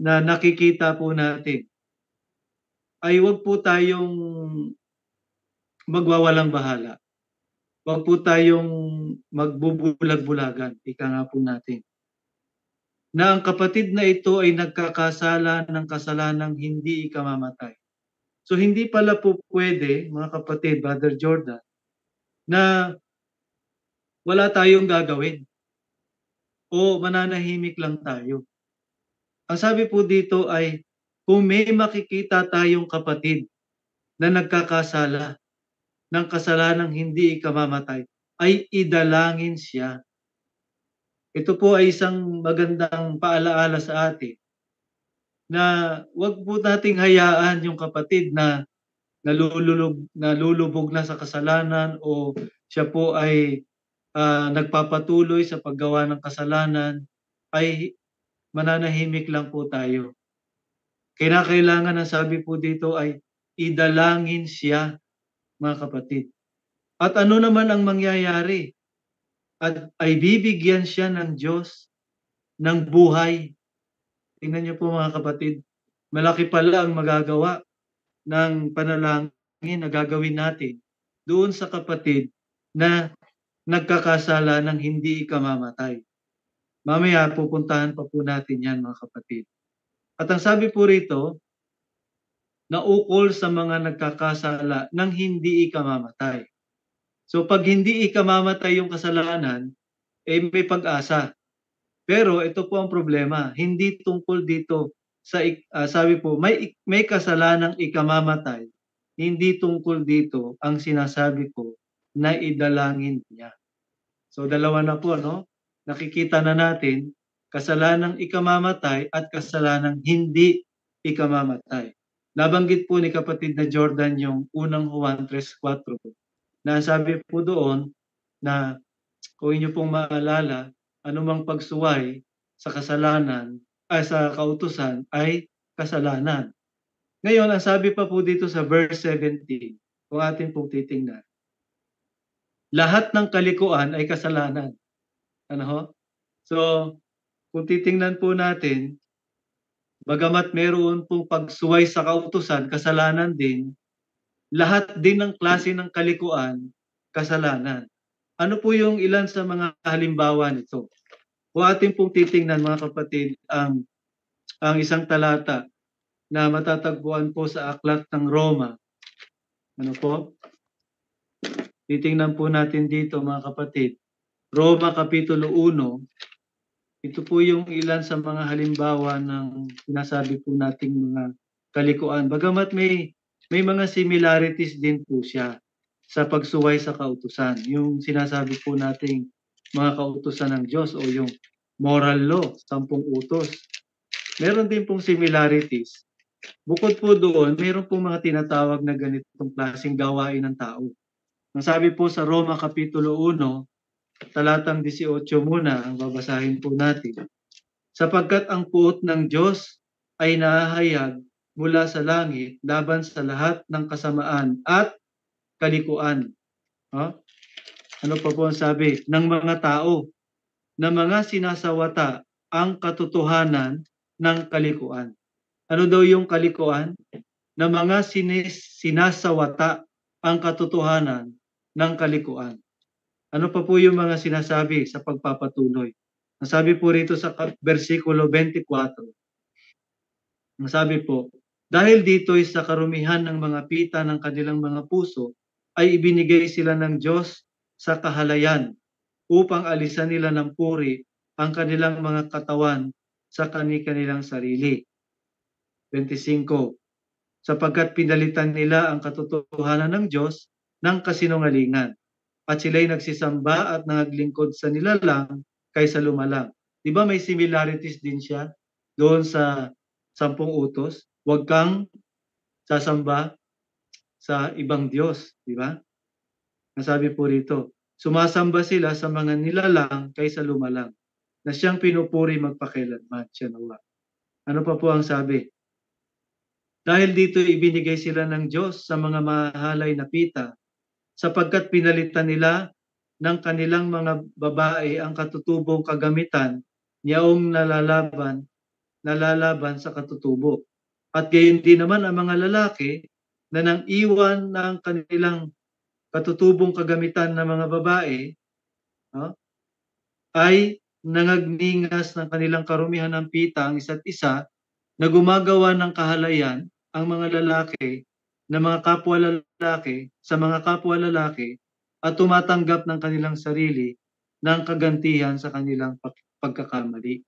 nakikita po natin, ay huwag po tayong magwawalang bahala. wag po tayong magbubulag-bulagan, ika nga po natin, na ang kapatid na ito ay nagkakasala ng kasalanang hindi ikamamatay. So hindi pala po pwede, mga kapatid, Brother Jordan, na wala tayong gagawin o mananahimik lang tayo. Ang sabi po dito ay kung may makikita tayong kapatid na nagkakasala ng kasalanang hindi ikamamatay, ay idalangin siya. Ito po ay isang magandang paalaala sa atin na wag po nating hayaan yung kapatid na nalulubog na sa kasalanan o siya po ay nagpapatuloy sa paggawa ng kasalanan, ay mananahimik lang po tayo. Kinakailangan, ang sabi po dito ay idalangin siya, mga kapatid. At ano naman ang mangyayari? At ay bibigyan siya ng Diyos ng buhay. Tingnan niyo po, mga kapatid, malaki pala ang magagawa ng panalangin na gagawin natin doon sa kapatid na nagkakasala ng hindi ikamamatay. Mamaya pupuntahan pa po natin yan, mga kapatid. At ang sabi po rito, naukol sa mga nagkakasala ng hindi ikamamatay. So pag hindi ikamamatay yung kasalanan, may pag-asa. Pero ito po ang problema, hindi tungkol dito sa sabi po, may kasalanang ikamamatay. Hindi tungkol dito ang sinasabi ko na idalangin niya. So dalawa na po, no? Nakikita na natin kasalanang ikamamatay at kasalanang hindi ikamamatay. Nabanggit po ni kapatid na Jordan yung unang Juan 3:4 na sabi po doon na kung inyo pong maalala, anumang pagsuway sa kasalanan ay sa kautusan ay kasalanan. Ngayon, ang sabi pa po dito sa verse 17, kung atin pong titingnan, lahat ng kalikuan ay kasalanan. Ano ho? So, kung titingnan po natin, bagamat meron pong pagsuway sa kautusan, kasalanan din, lahat din ng klase ng kalikuan, kasalanan. Ano po yung ilan sa mga halimbawa nito? Kung atin pong titingnan, mga kapatid, ang isang talata na matatagpuan po sa Aklat ng Roma. Ano po? Titingnan po natin dito, mga kapatid. Roma Kapitulo 1. Ito po yung ilan sa mga halimbawa ng sinasabi po nating mga kalikuan. Bagamat may mga similarities din po siya sa pagsuway sa kautusan. Yung sinasabi po nating mga kautusan ng Diyos o yung moral law, 10 utos. Meron din pong similarities. Bukod po doon, meron pong mga tinatawag na ganitong klaseng gawain ng tao. Ang sabi po sa Roma Kapitulo 1, talatang 18 muna, ang babasahin po natin. Sapagkat ang puot ng Diyos ay nahahayag mula sa langit laban sa lahat ng kasamaan at kalikuan. Ano pa po ang sabi? Ng mga tao na mga sinasawata ang katotohanan ng kalikuan. Ano daw yung kalikuan? Na mga sinasawata ang katotohanan ng kalikuan. Ano pa po yung mga sinasabi sa pagpapatuloy? Ang sabi po rito sa versikulo 24, ang sabi po, dahil dito'y sa karumihan ng mga pita ng kanilang mga puso, ay ibinigay sila ng Diyos sa kahalayan upang alisan nila ng puri ang kanilang mga katawan sa kanilang sarili. 25. Sapagkat pinalitan nila ang katotohanan ng Diyos ng kasinungalingan at sila'y nagsisamba at nangaglingkod sa nilalang kaysa lumalang. Di ba may similarities din siya doon sa 10 utos? Huwag kang sasamba sa ibang Diyos, di ba? Nasabi po rito, sumasamba sila sa mga nilalang kaysa lumalang, na siyang pinupuri magpakailanman, siya nawa. Ano pa po ang sabi? Dahil dito ibinigay sila ng Diyos sa mga mahalay na pita, sapagkat pinalitan nila ng kanilang mga babae ang katutubong kagamitan niyaong nalalaban sa katutubo. At gayon din naman ang mga lalaki na nang iwan ng kanilang katutubong kagamitan ng mga babae, no, ay nangagningas ng kanilang karumihan ng pita ang isa't isa na gumagawa ng kahalayan ang mga lalaki na mga kapwa lalaki sa mga kapwa lalaki at tumatanggap ng kanilang sarili ng kagantihan sa kanilang pagkakamali.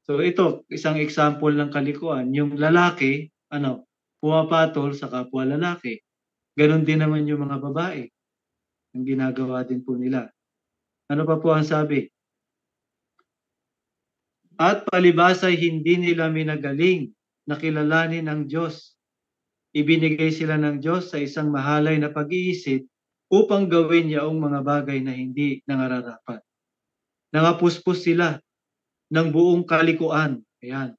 So ito, isang example ng kalikuan. Yung lalaki, pumapatol sa kapwa lalaki. Ganon din naman yung mga babae. Ang ginagawa din po nila. Ano pa po ang sabi? At palibas ay hindi nila minagaling na kilalanin ang Diyos. Ibinigay sila ng Diyos sa isang mahalay na pag-iisip upang gawin yaong mga bagay na hindi nangararapat. Nangapuspos sila ng buong kalikuan, ayan,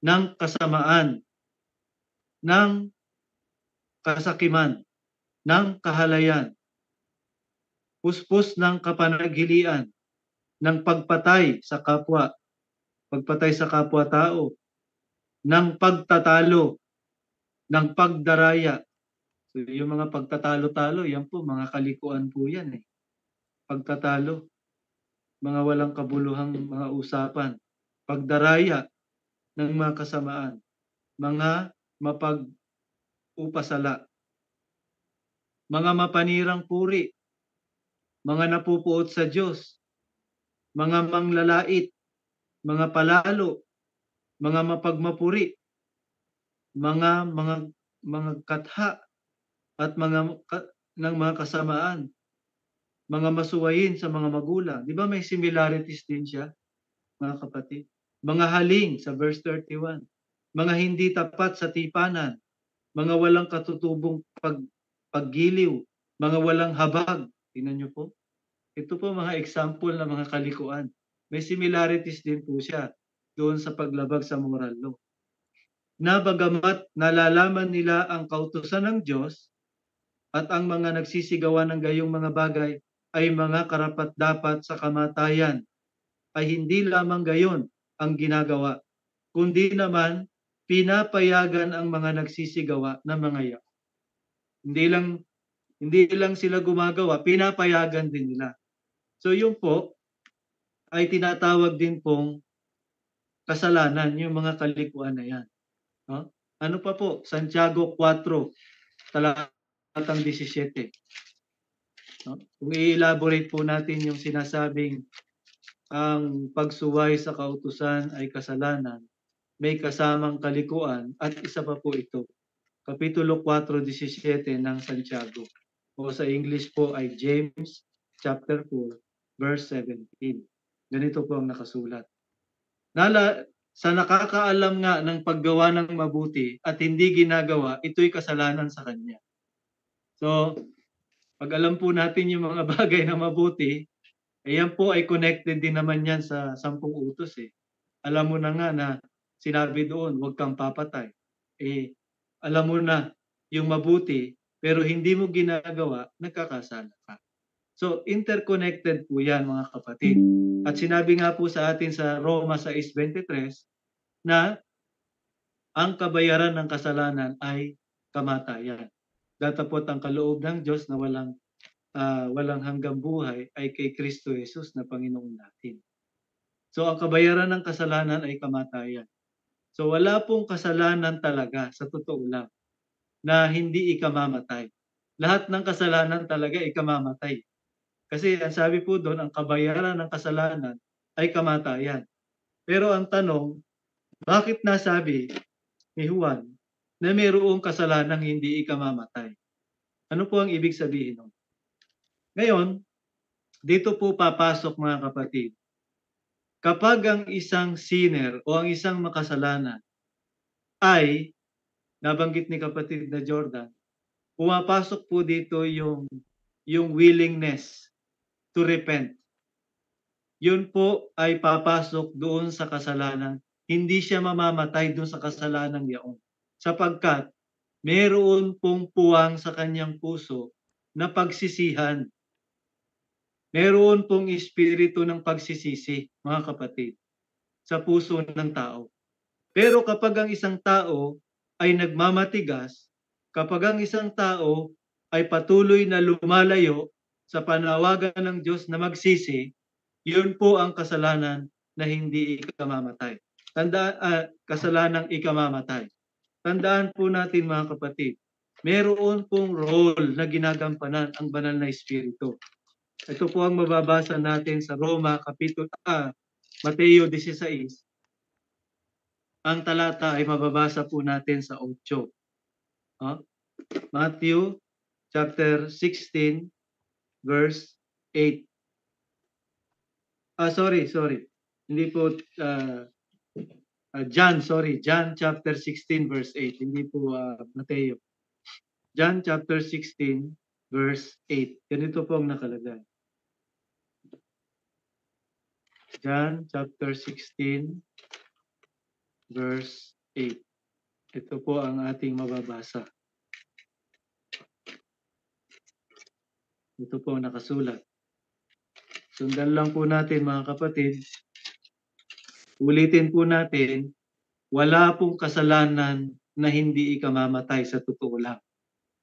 ng kasamaan, ng kasakiman, ng kahalayan, puspos ng kapanaghilian, ng pagpatay sa kapwa-tao, ng pagtatalo, ng pagdaraya. So yung mga pagtatalo-talo, yan po, mga kalikuan po yan eh. Pagtatalo, mga walang kabuluhang mga usapan. Pagdaraya ng mga kasamaan, mga mapag-upasala, mga mapanirang puri, mga napupuot sa Diyos, mga manglalait, mga palalo, mga mapagmapuri, mga katha at ng mga kasamaan, mga masuwayin sa mga magulang. Di ba may similarities din siya, mga kapatid? Mga haling sa verse 31, mga hindi tapat sa tipanan, mga walang katutubong paggiliw, mga walang habag. Tingnan niyo po. Ito po mga example ng mga kalikuan. May similarities din po siya doon sa paglabag sa moral law. Na bagamat nalalaman nila ang kautusan ng Diyos at ang mga nagsisigawan ng gayong mga bagay ay mga karapat-dapat sa kamatayan, ay hindi lamang gayon ang ginagawa, kundi naman pinapayagan ang mga nagsisigawa ng mga yaon. Hindi lang sila gumagawa, pinapayagan din nila. So yun po ay tinatawag din pong kasalanan, yung mga kalikuan na yan. No? Ano pa po? Santiago 4, talatang 17. No? Kung i-elaborate po natin yung sinasabing ang pagsuway sa kautusan ay kasalanan, may kasamang kalikuan at isa pa po ito. Kapitulo 4:17 ng Santiago. O sa English po ay James chapter 4 verse 17. Ganito po ang nakasulat. Sa nakakaalam nga ng paggawa ng mabuti at hindi ginagawa, ito'y kasalanan sa kanya. So, pag alam po natin yung mga bagay na mabuti, ayan po ay connected din naman yan sa 10 utos eh. Alam mo na nga na sinabi doon, huwag kang papatay. Alam mo na yung mabuti, pero hindi mo ginagawa, nagkakasala ka. So, interconnected po yan mga kapatid. At sinabi nga po sa atin sa Roma 6:23 na ang kabayaran ng kasalanan ay kamatayan. Datapot ang kaloob ng Diyos na walang hanggang buhay ay kay Kristo Jesus na Panginoon natin. So, ang kabayaran ng kasalanan ay kamatayan. So, wala pong kasalanan talaga, sa totoo lang, na hindi ikamamatay. Lahat ng kasalanan talaga ikamamatay. Kasi ang sabi po doon, ang kabayaran ng kasalanan ay kamatayan. Pero ang tanong, bakit nasabi ni Juan na mayroong kasalanang hindi ikamamatay? Ano po ang ibig sabihin nun? Ngayon, dito po papasok mga kapatid. Kapag ang isang sinner o ang isang makasalanan ay, nabanggit ni kapatid na Jordan, pumapasok po dito yung willingness to repent. Yun po ay papasok doon sa kasalanan. Hindi siya mamamatay doon sa kasalanan yaon. Sapagkat meron pong puwang sa kanyang puso na pagsisihan. Meron pong espiritu ng pagsisisi, mga kapatid, sa puso ng tao. Pero kapag ang isang tao ay nagmamatigas, kapag ang isang tao ay patuloy na lumalayo sa panawagan ng Diyos na magsisi, yun po ang kasalanan na hindi ikamamatay. Kasalanang ikamamatay. Tandaan po natin mga kapatid, meron pong role na ginagampanan ang banal na Espiritu. Ito po ang mababasa natin sa Mateo 16. Ang talata ay mababasa po natin sa 8. Matthew chapter 16 verse 8. Sorry. Hindi po John chapter 16 verse 8. Hindi po Mateo. John chapter 16 verse 8. Ganito po ang nakalagay. John chapter 16 verse 8. Ito po ang ating mababasa. Ito po ang nakasulat. Sundan lang po natin mga kapatid. Ulitin po natin, wala pong kasalanan na hindi ikamamatay sa totoo lang.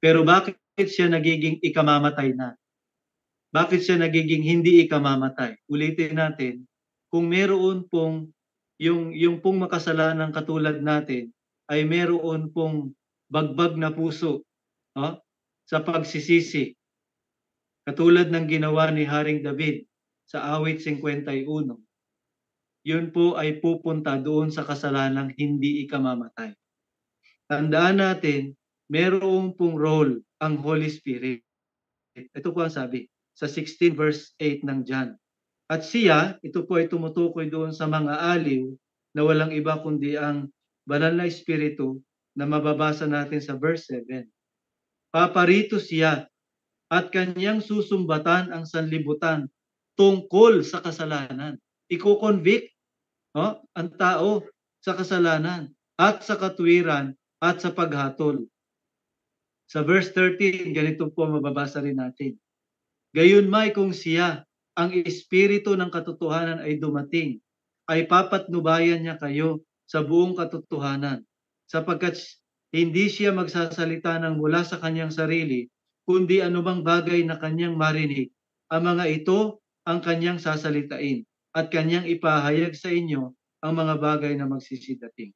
Pero bakit siya nagiging ikamamatay na? Bakit siya nagiging hindi ikamamatay? Ulitin natin, kung meron pong yung pong makasalanan katulad natin ay meron pong bagbag na puso sa pagsisisi. Katulad ng ginawa ni Haring David sa awit 51. Yun po ay pupunta doon sa kasalanang hindi ikamamatay. Tandaan natin, meron pong role ang Holy Spirit. Ito po ang sabi sa 16 verse 8 ng John. At siya, ito po ay tumutukoy doon sa mga aliw na walang iba kundi ang banal na Espiritu na mababasa natin sa verse 7. Paparito siya at kanyang susumbatan ang sanlibutan tungkol sa kasalanan. Iko-convict ang tao sa kasalanan at sa katuwiran at sa paghatol. Sa verse 13, ganito po mababasa rin natin. Gayunmay kung siya, ang Espiritu ng katotohanan ay dumating, ay papatnubayan niya kayo sa buong katotohanan, sapagkat hindi siya magsasalita ng mula sa kanyang sarili, kundi anumang bagay na kanyang marinig. Ang mga ito ang kanyang sasalitain, at kanyang ipahayag sa inyo ang mga bagay na magsisidating.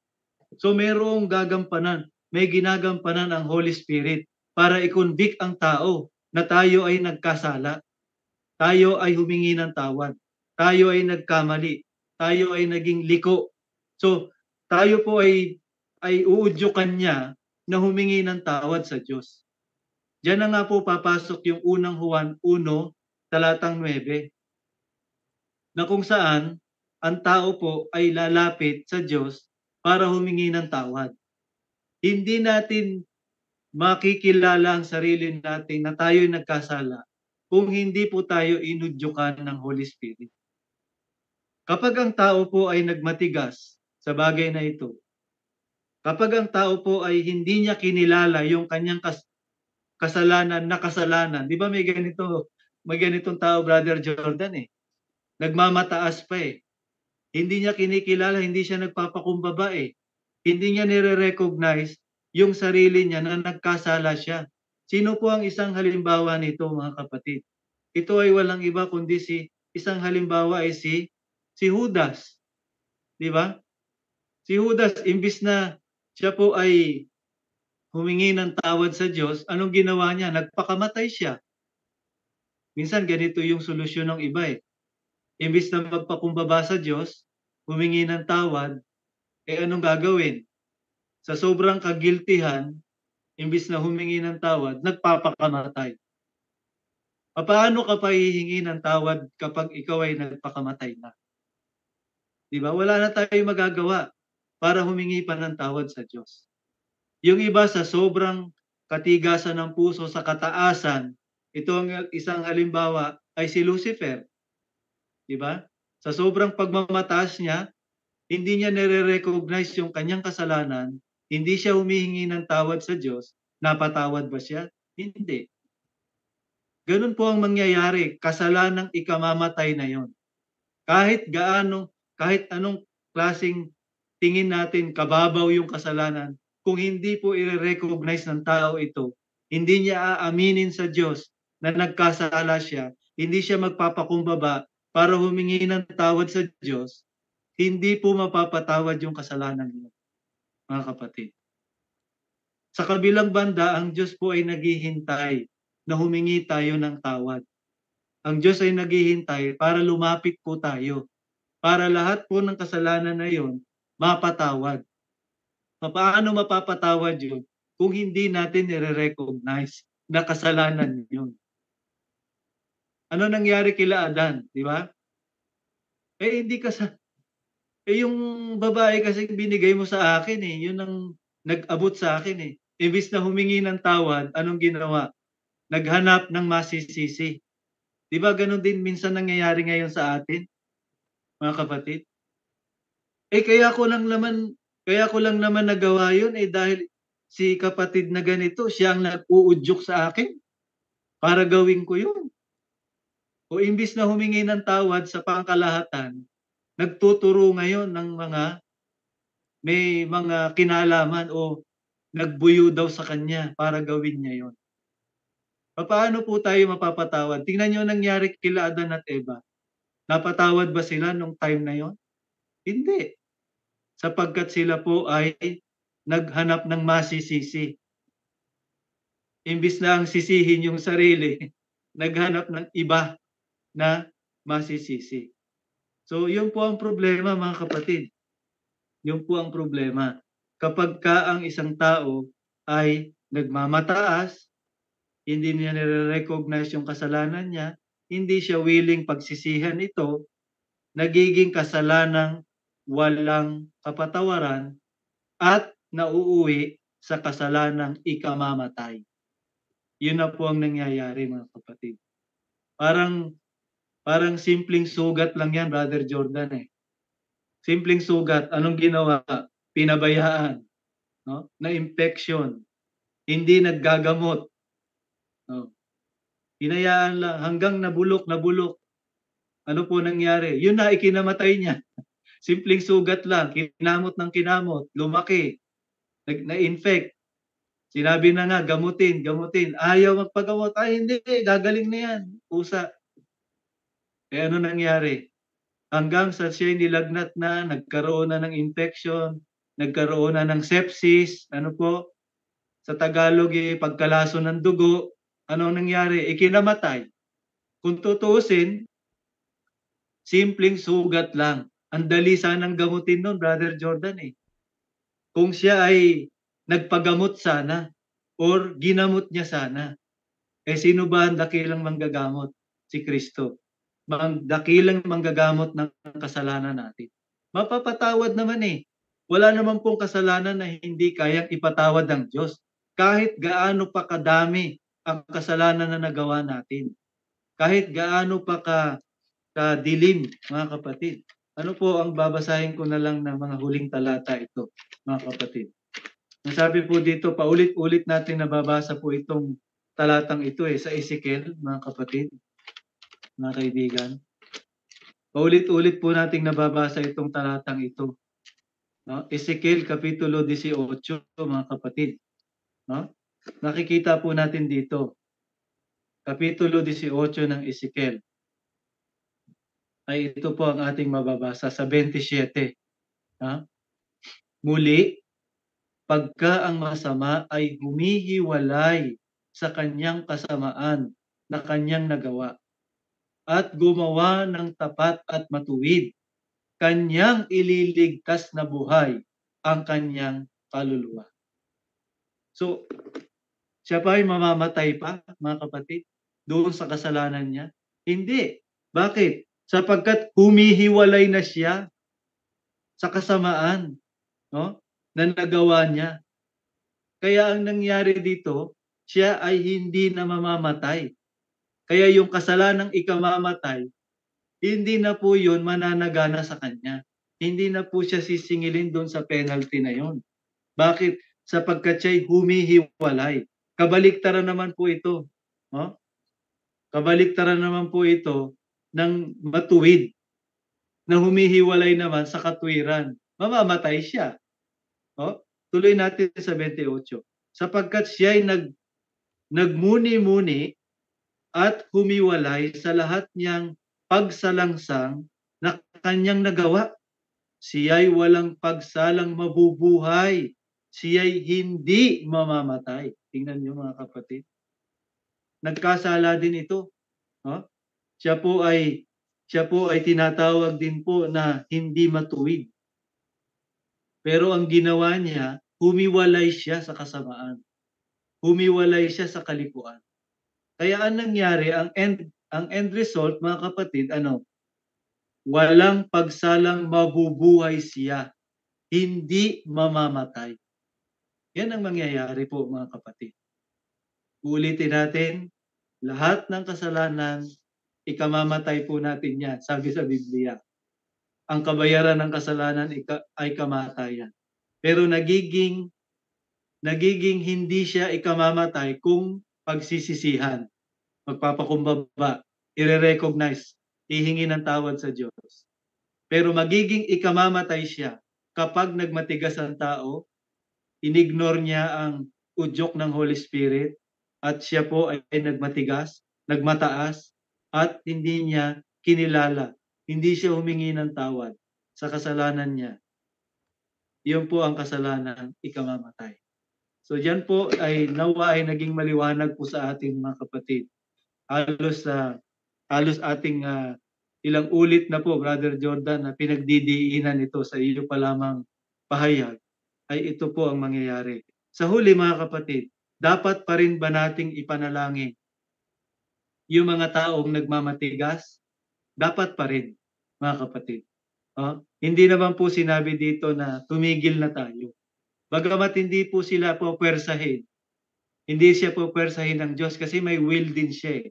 So mayroong gagampanan, may ginagampanan ang Holy Spirit para i-convict ang tao na tayo ay nagkasala. Tayo ay humingi ng tawad. Tayo ay nagkamali. Tayo ay naging liko. So, tayo po ay uudyukan niya na humingi ng tawad sa Diyos. Diyan na nga po papasok yung unang Juan 1, talatang 9, na kung saan ang tao po ay lalapit sa Diyos para humingi ng tawad. Hindi natin makikilala ang sarili natin na tayo ay nagkasala kung hindi po tayo inudyukan ng Holy Spirit. Kapag ang tao po ay nagmatigas sa bagay na ito, kapag ang tao po ay hindi niya kinilala yung kanyang kasalanan, di ba may ganitong tao, Brother Jordan nagmamataas pa Hindi niya kinikilala, hindi siya nagpapakumbaba Hindi niya nire-recognize yung sarili niya na nagkasala siya. Sino po ang isang halimbawa nito mga kapatid? Ito ay walang iba kundi isang halimbawa ay si Judas. Di ba? Si Judas, imbis na siya po ay humingi ng tawad sa Diyos, anong ginawa niya? Nagpakamatay siya. Minsan ganito yung solusyon ng iba Imbis na magpakumbaba sa Diyos, humingi ng tawad, anong gagawin? Sa sobrang kagiltihan, imbis na humingi ng tawad, nagpapakamatay. Paano ka pa hihingi ng tawad kapag ikaw ay nagpakamatay na? Di ba? Wala na tayong magagawa para humingi pa ng tawad sa Diyos. Yung iba sa sobrang katigasan ng puso sa kataasan, ito ang isang halimbawa ay si Lucifer. Di ba? Sa sobrang pagmamataas niya, hindi niya nire-recognize yung kanyang kasalanan, hindi siya humihingi ng tawad sa Diyos, napatawad ba siya? Hindi. Ganun po ang mangyayari, kasalanang ikamamatay na yon. Kahit anong klaseng tingin natin kababaw yung kasalanan, kung hindi po i-recognize ng tao ito, hindi niya aaminin sa Diyos na nagkasala siya, hindi siya magpapakumbaba para humingi ng tawad sa Diyos, hindi po mapapatawad yung kasalanan niya, mga kapatid. Sa kabilang banda, ang Diyos po ay naghihintay na humingi tayo ng tawad. Ang Diyos ay naghihintay para lumapit po tayo, para lahat po ng kasalanan na yon mapatawad. Paano mapapatawad yun kung hindi natin nire-recognize na kasalanan yun? Ano nangyari kila Adan, di ba? Hindi yung babae kasi binigay mo sa akin yun ang nag-abot sa akin Imbis na humingi ng tawad, anong ginawa? Naghanap ng masisisi. Di ba ganun din minsan nangyayari ngayon sa atin, mga kapatid? Kaya ko lang naman nagawa yun dahil si kapatid na ganito, siya ang nag-uudyok sa akin para gawin ko yun. O imbis na humingi ng tawad sa pangkalahatan, nagtuturo ngayon ng may mga kinalaman o nagbuyo daw sa kanya para gawin niya yon. Paano po tayo mapapatawad? Tingnan niyo nangyari kila Adan at Eva. Napatawad ba sila nung time na yon? Hindi. Sapagkat sila po ay naghanap ng masisisi. Imbis na ang sisihin yung sarili, naghanap ng iba na masisisi. So, yun po ang problema, mga kapatid. Yun po ang problema. Kapag ang isang tao ay nagmamataas, hindi niya nire-recognize yung kasalanan niya, hindi siya willing pagsisihan ito, nagiging kasalanang walang kapatawaran at nauuwi sa kasalanang ikamamatay. Yun na po ang nangyayari, mga kapatid. Parang simpleng sugat lang yan, Brother Jordan Simpleng sugat. Anong ginawa? Pinabayaan. No? Na-infection. Hindi naggagamot. No? Hinayaan lang hanggang nabulok. Ano po nangyari? Yun na, ikinamatay niya. Simpleng sugat lang. Kinamot ng kinamot. Lumaki. Na-infect. Sinabi na nga, gamutin. Ayaw magpagamot. Hindi. Gagaling na yan. Pusa. Ano nangyari? Hanggang sa siya nilagnat na, nagkaroon na ng infection, nagkaroon na ng sepsis, ano po, sa Tagalog pagkalaso ng dugo, ano nangyari? Ikinamatay. Kung tutuusin, simpleng sugat lang. Ang dali sanang gamutin nun, Brother Jordan Kung siya ay nagpagamot sana or ginamot niya sana. Sino ba ang dakilang manggagamot? Si Kristo. Dakilang manggagamot ng kasalanan natin. Mapapatawad naman Wala naman pong kasalanan na hindi kayang ipatawad ng Diyos. Kahit gaano pa kadami ang kasalanan na nagawa natin. Kahit gaano pa kadilim, mga kapatid. Ano po ang babasahin ko na lang ng mga huling talata ito, mga kapatid. Nasabi po dito, paulit-ulit natin nababasa po itong talatang ito sa Ezekiel, mga kapatid, mga kaibigan. Paulit-ulit po nating nababasa itong talatang ito. No? Ezekiel Kapitulo 18, mga kapatid. No? Nakikita po natin dito. Kapitulo 18 ng Ezekiel. Ay ito po ang ating mababasa sa 27. Muli, pagka ang masama ay humihiwalay sa kanyang kasamaan na kanyang nagawa at gumawa ng tapat at matuwid, kanyang ililigtas na buhay ang kanyang kaluluwa. So, siya pa ay mamamatay pa, mga kapatid, doon sa kasalanan niya? Hindi. Bakit? Sapagkat humihiwalay na siya sa kasamaan na nagawa niya. Kaya ang nangyari dito, siya ay hindi na mamamatay. Kaya yung kasalanang ikamamatay, hindi na po yun mananagana sa kanya. Hindi na po siya sisingilin doon sa penalty na yun. Bakit? Sapagkat siya'y humihiwalay. Kabaliktaran naman po ito. Kabaliktaran naman po ito ng matuwid na humihiwalay naman sa katwiran. Mamamatay siya. Tuloy natin sa 28. Sapagkat siya'y nagmuni-muni at humiwalay sa lahat niyang pagsalangsang na kanyang nagawa. Siya'y walang pagsalang mabubuhay. Siya'y hindi mamamatay. Tingnan niyo mga kapatid. Nagkasala din ito. No? Siya po ay tinatawag din po na hindi matuwid. Pero ang ginawa niya, humiwalay siya sa kasamaan. Humiwalay siya sa kalikuan. Kaya ang nangyari, ang end result, mga kapatid, walang pagsalang mabubuhay siya. Hindi mamamatay. Yan ang mangyayari po, mga kapatid. Ulitin natin, lahat ng kasalanan, ikamamatay po natin yan, sabi sa Biblia. Ang kabayaran ng kasalanan ay kamatayan. Pero nagiging hindi siya ikamamatay kung pagsisisihan, magpapakumbaba, i-recognize, hihingi ng tawad sa Diyos. Pero magiging ikamamatay siya kapag nagmatigas ang tao, inignore niya ang udyok ng Holy Spirit, at siya po ay nagmatigas, nagmataas, at hindi niya kinilala, hindi siya humingi ng tawad sa kasalanan niya. Yun po ang kasalanan, ikamamatay. So diyan po ay nawa ay naging maliwanag po sa ating mga kapatid. Halos ating ilang ulit na po, Brother Jordan, na pinagdidiinan ito sa iyo pa lamang pahayag, ay ito po ang mangyayari. Sa huli mga kapatid, dapat pa rin ba nating ipanalangin yung mga taong nagmamatigas? Dapat pa rin, mga kapatid. Hindi naman po sinabi dito na tumigil na tayo. Bagamat hindi po sila po pwersahin, hindi siya po pwersahin ng Diyos kasi may will din siya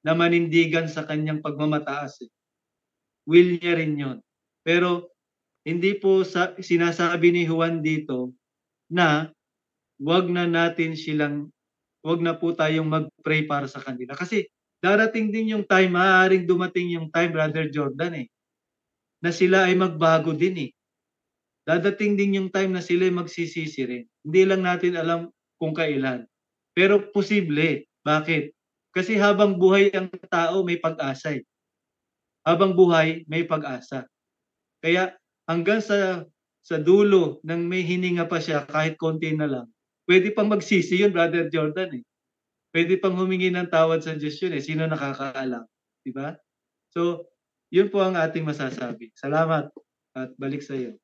na manindigan sa kanyang pagmamataas. Will niya rin yon. Pero hindi po sinasabi ni Juan dito na wag na po tayong mag-pray para sa kanila. Kasi darating din yung time, maaaring dumating yung time, Brother Jordan, na sila ay magbago din . Dadating din yung time na sila ay magsisisi rin. Hindi lang natin alam kung kailan. Pero posible. Bakit? Kasi habang buhay ang tao, may pag-asa . Habang buhay, may pag-asa. Kaya hanggang sa dulo ng may hininga pa siya, kahit konti na lang, pwede pang magsisi yun, Brother Jordan . Pwede pang humingi ng tawad sa Diyos yun . Sino nakakaalam? Diba? So, yun po ang ating masasabi. Salamat at balik sa iyo.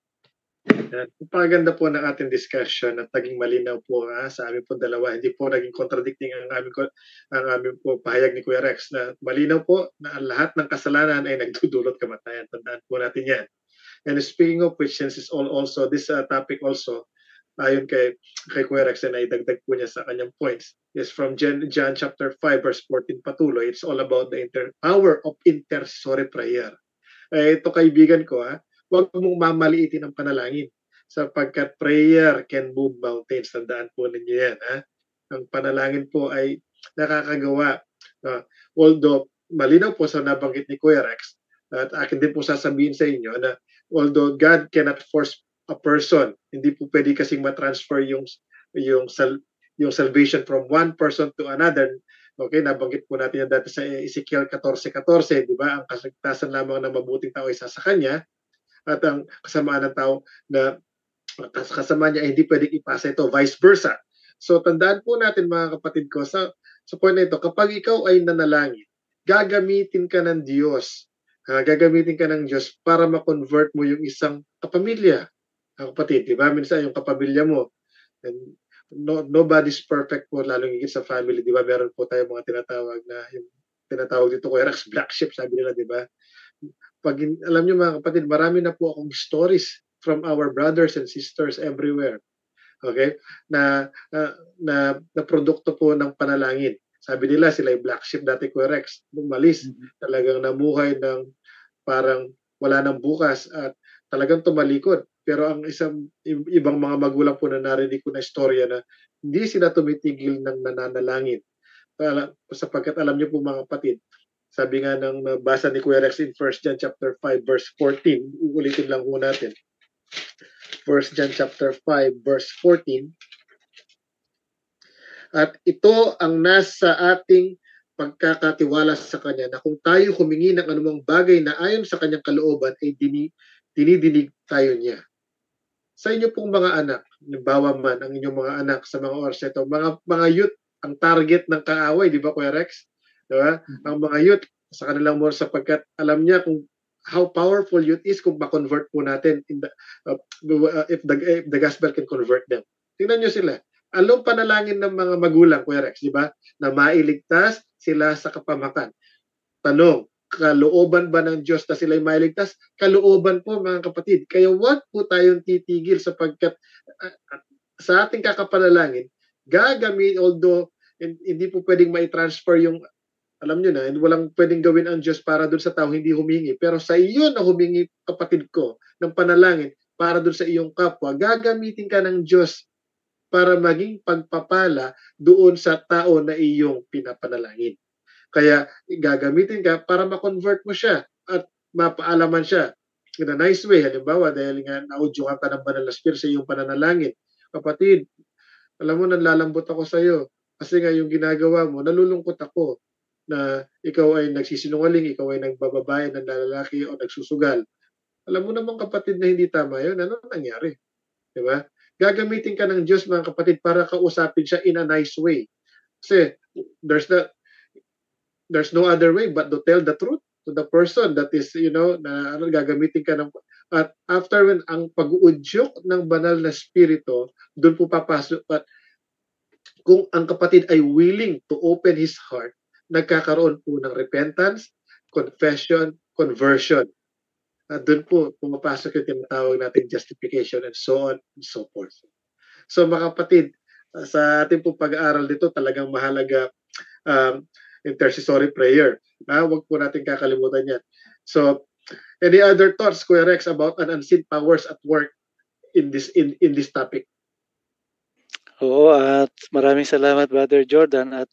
Napakaganda po ng ating discussion at naging malinaw po sa amin po dalawa. Hindi po naging contradicting ang aming po pahayag ni Kuya Rex na malinaw po na ang lahat ng kasalanan ay nagdudulot kamatayan. Tandaan po natin yan. And speaking of which, since is also this topic also, ayon kay Kuya Rex na idagdag po niya sa kanyang points, is from John chapter 5 verse 14 patuloy. It's all about the power of intercessory prayer. Ito kaibigan ko, huwag mong mamaliitin ang panalangin sapagkat prayer can move mountains. Tandaan po ninyo yan. Ang panalangin po ay nakakagawa. Although malinaw po sa nabanggit ni Kuya Rex, at akin din po sasabihin sa inyo na although God cannot force a person, hindi po pwede kasing matransfer yung salvation from one person to another. Okay, nabanggit po natin yan dati sa Ezekiel 14:14, di ba? Ang kaligtasan lamang ng mabuting tao ay sa kanya, at ang kasamaan ng tao na kasama niya ay hindi pwedeng ipasa ito, vice versa. So tandaan po natin mga kapatid ko, sa point na ito, kapag ikaw ay nanalangin, gagamitin ka ng Diyos. Gagamitin ka ng Diyos para ma-convert mo yung isang kapamilya. Kapatid, di ba? Minsan yung kapamilya mo, and nobody's perfect po, lalong higit sa family, di ba? Meron po tayo mga tinatawag dito Kuya Rex, black sheep, sabi nila, di ba? Alam niyo mga kapatid, marami na po akong stories from our brothers and sisters everywhere. Okay? Na produkto po ng panalangin. Sabi nila sila ay black sheep dati, Kuya Rex. Umalis, talagang namuhay ng parang wala nang bukas at talagang tumalikod. Pero ang ibang mga magulang po na narinig ko na istorya na hindi sila tumitigil ng nananalangin. Sapagkat alam niyo po mga kapatid, sabi nga ng nabasa ni Kuya Rex in 1 John chapter 5 verse 14, uulitin lang po natin. 1 John chapter 5 verse 14, At ito ang nasa ating pagkakatiwala sa Kanya na kung tayo humingi ng anumang bagay na ayon sa Kanyang kalooban ay dinidinig tayo niya. Sa inyo pong mga anak, halimbawa man ang inyong mga anak sa mga oras ito, mga youth, ang target ng kaaway, di ba Kuya Rex? Di ba? Ang mga youth, sa kanilang more sapagkat alam niya kung how powerful youth is kung ma-convert po natin in the, if the gospel can convert them. Tingnan niyo sila. Anong panalangin ng mga magulang, Kuya Rex, di ba? Na mailigtas sila sa kapamakan. Tanong, kalooban ba ng Diyos na sila'y mailigtas? Kalooban po mga kapatid. Kaya wag po tayong titigil sapagkat sa ating kakapanalangin, although hindi po pwedeng mai-transfer yung, alam nyo na, walang pwedeng gawin ang Diyos para dun sa tao hindi humingi. Pero sa iyo na humingi, kapatid ko, ng panalangin para dun sa iyong kapwa, gagamitin ka ng Diyos para maging pagpapala doon sa tao na iyong pinapanalangin. Kaya gagamitin ka para ma-convert mo siya at mapaalaman siya in a nice way. Halimbawa, dahil nga naudyukan ka ng banal na spirit sa iyong pananalangin. Kapatid, alam mo, nanlalambot ako sa iyo kasi nga yung ginagawa mo, nalulungkot ako na ikaw ay nagsisinungaling, ikaw ay nagbababae, nanlalaki o nagsusugal. Alam mo naman kapatid na hindi tama yun. Ano nangyari? Diba? Gagamitin ka ng Diyos mga kapatid para kausapin siya in a nice way. Kasi there's no other way but to tell the truth to the person that is, na gagamitin ka ng, at after when ang pag-uudyok ng banal na spirito, doon po papasok. But kung ang kapatid ay willing to open his heart, nagkakaroon po ng repentance, confession, conversion. At doon po pumapasok yung tinatawag natin justification and so on and so forth. So mga kapatid, sa ating pong pag-aaral dito, talagang mahalaga intercessory prayer. Huwag po natin kakalimutan yan. So, any other thoughts, Kuya Rex, about an unseen powers at work in this topic? Oo, at maraming salamat, Brother Jordan. At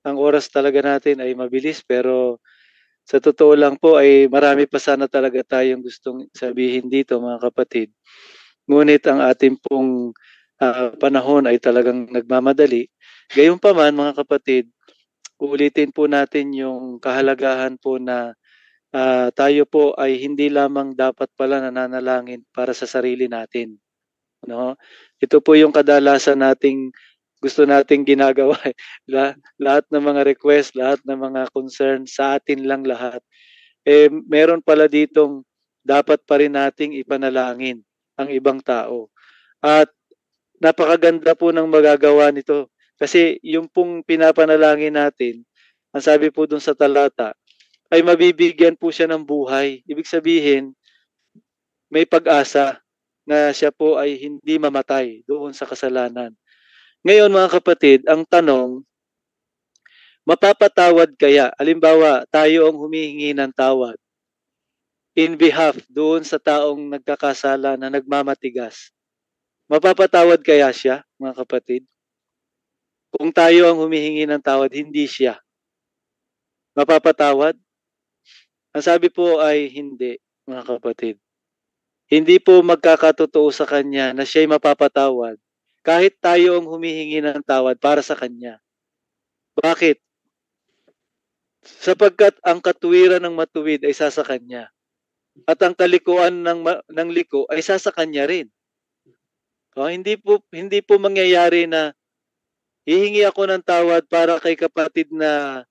ang oras talaga natin ay mabilis, pero sa totoo lang po ay marami pa sana talaga tayong gustong sabihin dito, mga kapatid. Ngunit ang ating pong panahon ay talagang nagmamadali. Gayunpaman, mga kapatid, ulitin po natin yung kahalagahan po na tayo po ay hindi lamang dapat pala nananalangin para sa sarili natin. No? Ito po yung kadalasan nating gusto nating ginagawa. Lahat ng mga request, lahat ng mga concern sa atin lang lahat. Meron pala ditong dapat pa rin nating ipanalangin ang ibang tao. At napakaganda po ng magagawa nito. Kasi yung pong pinapanalangin natin, ang sabi po dun sa talata, ay mabibigyan po siya ng buhay. Ibig sabihin, may pag-asa na siya po ay hindi mamatay doon sa kasalanan. Ngayon mga kapatid, ang tanong, mapapatawad kaya? Halimbawa, tayo ang humihingi ng tawad in behalf doon sa taong nagkakasala na nagmamatigas. Mapapatawad kaya siya, mga kapatid? Kung tayo ang humihingi ng tawad, hindi siya. Mapapatawad? Ang sabi po ay hindi, mga kapatid. Hindi po magkakatotoo sa kanya na siya'y mapapatawad kahit tayo ang humihingi ng tawad para sa kanya. Bakit? Sapagkat ang katuwiran ng matuwid ay sa kanya. At ang kalikuan ng liko ay sa kanya rin. Hindi po mangyayari na hihingi ako ng tawad para kay kapatid na,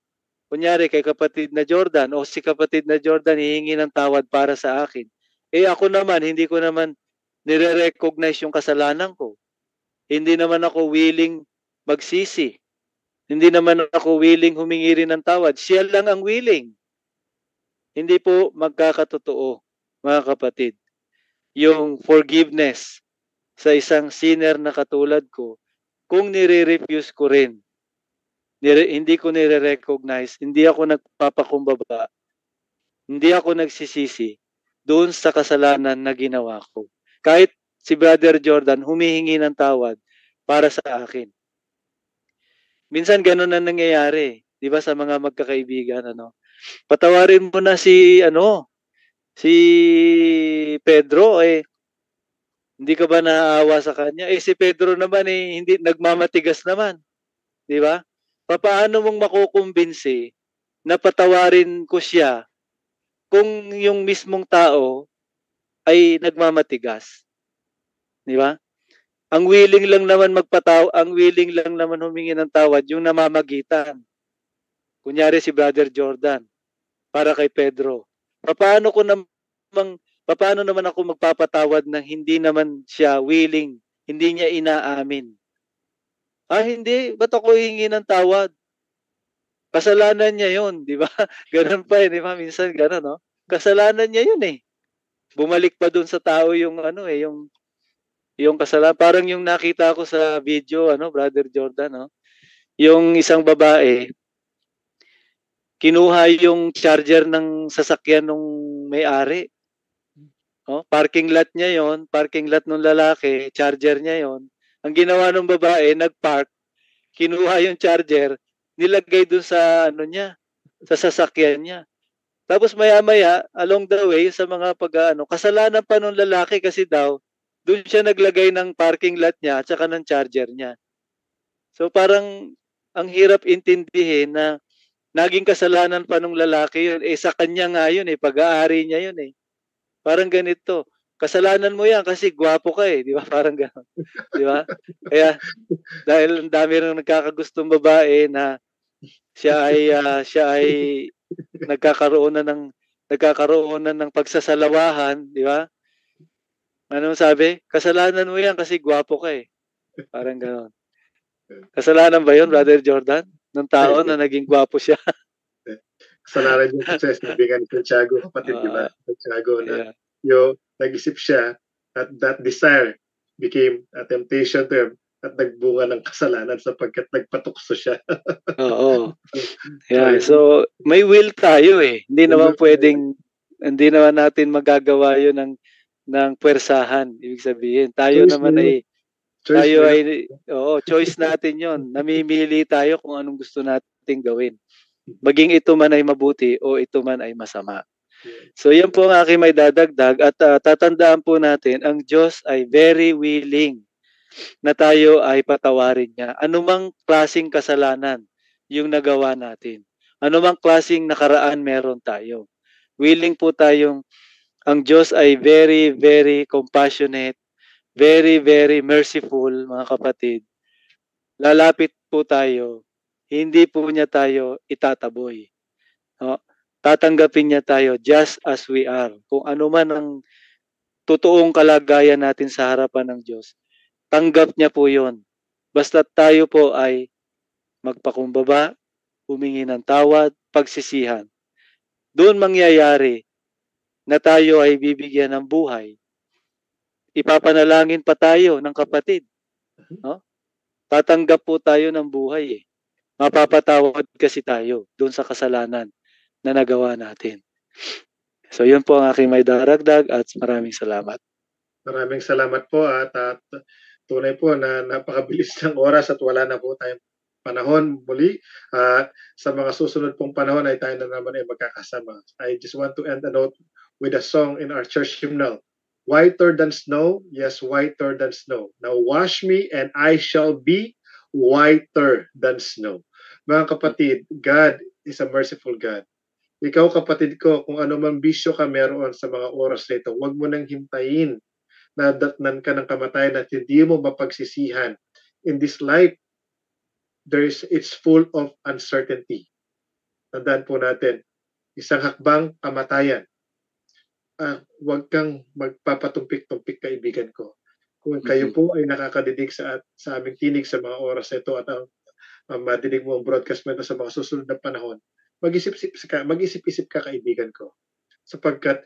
kunyari kay kapatid na Jordan, o si kapatid na Jordan hihingi ng tawad para sa akin. Ako naman, hindi ko naman nire-recognize yung kasalanan ko. Hindi naman ako willing magsisi. Hindi naman ako willing humingi rin ng tawad. Siya lang ang willing. Hindi po magkakatotoo, mga kapatid. Yung forgiveness sa isang sinner na katulad ko, kung nire-refuse ko rin, hindi ko nire-recognize, hindi ako nagpapakumbaba, hindi ako nagsisisi doon sa kasalanan na ginawa ko. Kahit si Brother Jordan humihingi ng tawad para sa akin. Minsan ganun na nangyayari, 'di ba, sa mga magkakaibigan, Patawarin mo na si Pedro, Hindi ka ba naaawa sa kanya? Si Pedro naman hindi nagmamatigas naman, 'di ba? Papaano mong makukumbinsi na patawarin ko siya kung yung mismong tao ay nagmamatigas, 'di ba? Ang willing lang naman humingi ng tawad yung namamagitan. Kunyari si Brother Jordan para kay Pedro. Papaano naman ako magpapatawad ng hindi naman siya willing, hindi niya inaamin? Hindi, ba't ako hihingi ng tawad? Kasalanan niya 'yon, 'di ba? Gano'n pa, 'di ba? Minsan gano'n, no? Kasalanan niya 'yun, eh. Bumalik pa dun sa tao yung yung kasalanan. Parang yung nakita ko sa video, Brother Jordan, no? Yung isang babae, kinuha yung charger ng sasakyan nung may-ari. Parking lot niya 'yon, parking lot nung lalaki, charger niya 'yon. Ang ginawa ng babae, nag-park, kinuha yung charger, nilagay dun sa niya, sa sasakyan niya. Tapos maya-maya, along the way, sa mga kasalanan pa nung lalaki kasi daw, doon siya naglagay ng parking lot niya at saka ng charger niya. So parang ang hirap intindihin na naging kasalanan pa nung lalaki yun. Sa kanya nga yun, pag-aari niya yun. Parang ganito, kasalanan mo yan kasi gwapo ka, di ba? Parang gano'n. Di ba? Kaya dahil ang dami rin nagkakagustong babae na siya ay nagkakaroon na ng pagsasalawahan, di ba? Ano sabi? Kasalanan mo yan kasi gwapo ka, Parang gano'n. Kasalanan ba yun, Brother Jordan? Nung tao na naging gwapo siya? Kasalanan yung success ng Bingan ni Santiago, kapatid, di ba? Santiago na yung nag-isip siya at that desire became a temptation to him at nagbunga ng kasalanan sapagkat nagpatukso siya. Oo. Yeah, so may will tayo, Hindi naman natin magagawa 'yun ng puwersahan. Ibig sabihin, tayo naman choice natin 'yon. Namimili tayo kung anong gusto nating gawin. Maging ito man ay mabuti o ito man ay masama. So yan po ang aking may dadagdag at tatandaan po natin, ang Diyos ay very willing na tayo ay patawarin niya. Anumang klaseng kasalanan yung nagawa natin. Anumang klaseng nakaraan meron tayo. Willing po ang Diyos ay very, very compassionate, very, very merciful, mga kapatid. Lalapit po tayo, hindi po niya tayo itataboy. Tatanggapin niya tayo just as we are. Kung ano man ang totoong kalagayan natin sa harapan ng Diyos, tanggap niya po yon. Basta tayo po ay magpakumbaba, humingi ng tawad, pagsisihan. Doon mangyayari na tayo ay bibigyan ng buhay. Ipapanalangin pa tayo ng kapatid. Tatanggap po tayo ng buhay. Mapapatawad kasi tayo doon sa kasalanan na nagawa natin. So yun po ang aking may daragdag at maraming salamat. Maraming salamat po at tunay po na napakabilis ng oras at wala na po tayong panahon muli. Sa mga susunod pong panahon ay tayo na naman ay magkakasama. I just want to end a note with a song in our church hymnal. Whiter than snow, yes, whiter than snow. Now wash me and I shall be whiter than snow. Mga kapatid, God is a merciful God. Ikaw kapatid ko, kung ano man bisyo ka meron sa mga oras na ito, huwag mo nang hintayin na datnan ka ng kamatayan at hindi mo mapagsisihan. In this life, it's full of uncertainty. Tandaan po natin, isang hakbang kamatayan. Huwag kang magpapatumpik-tumpik, kaibigan ko. Kung kayo po ay nakakadinig sa aming tinig sa mga oras na ito at ang madinig mo ang broadcast mo ito sa mga susunod na panahon, mag-isip-isip ka, kaibigan ko. Sapagkat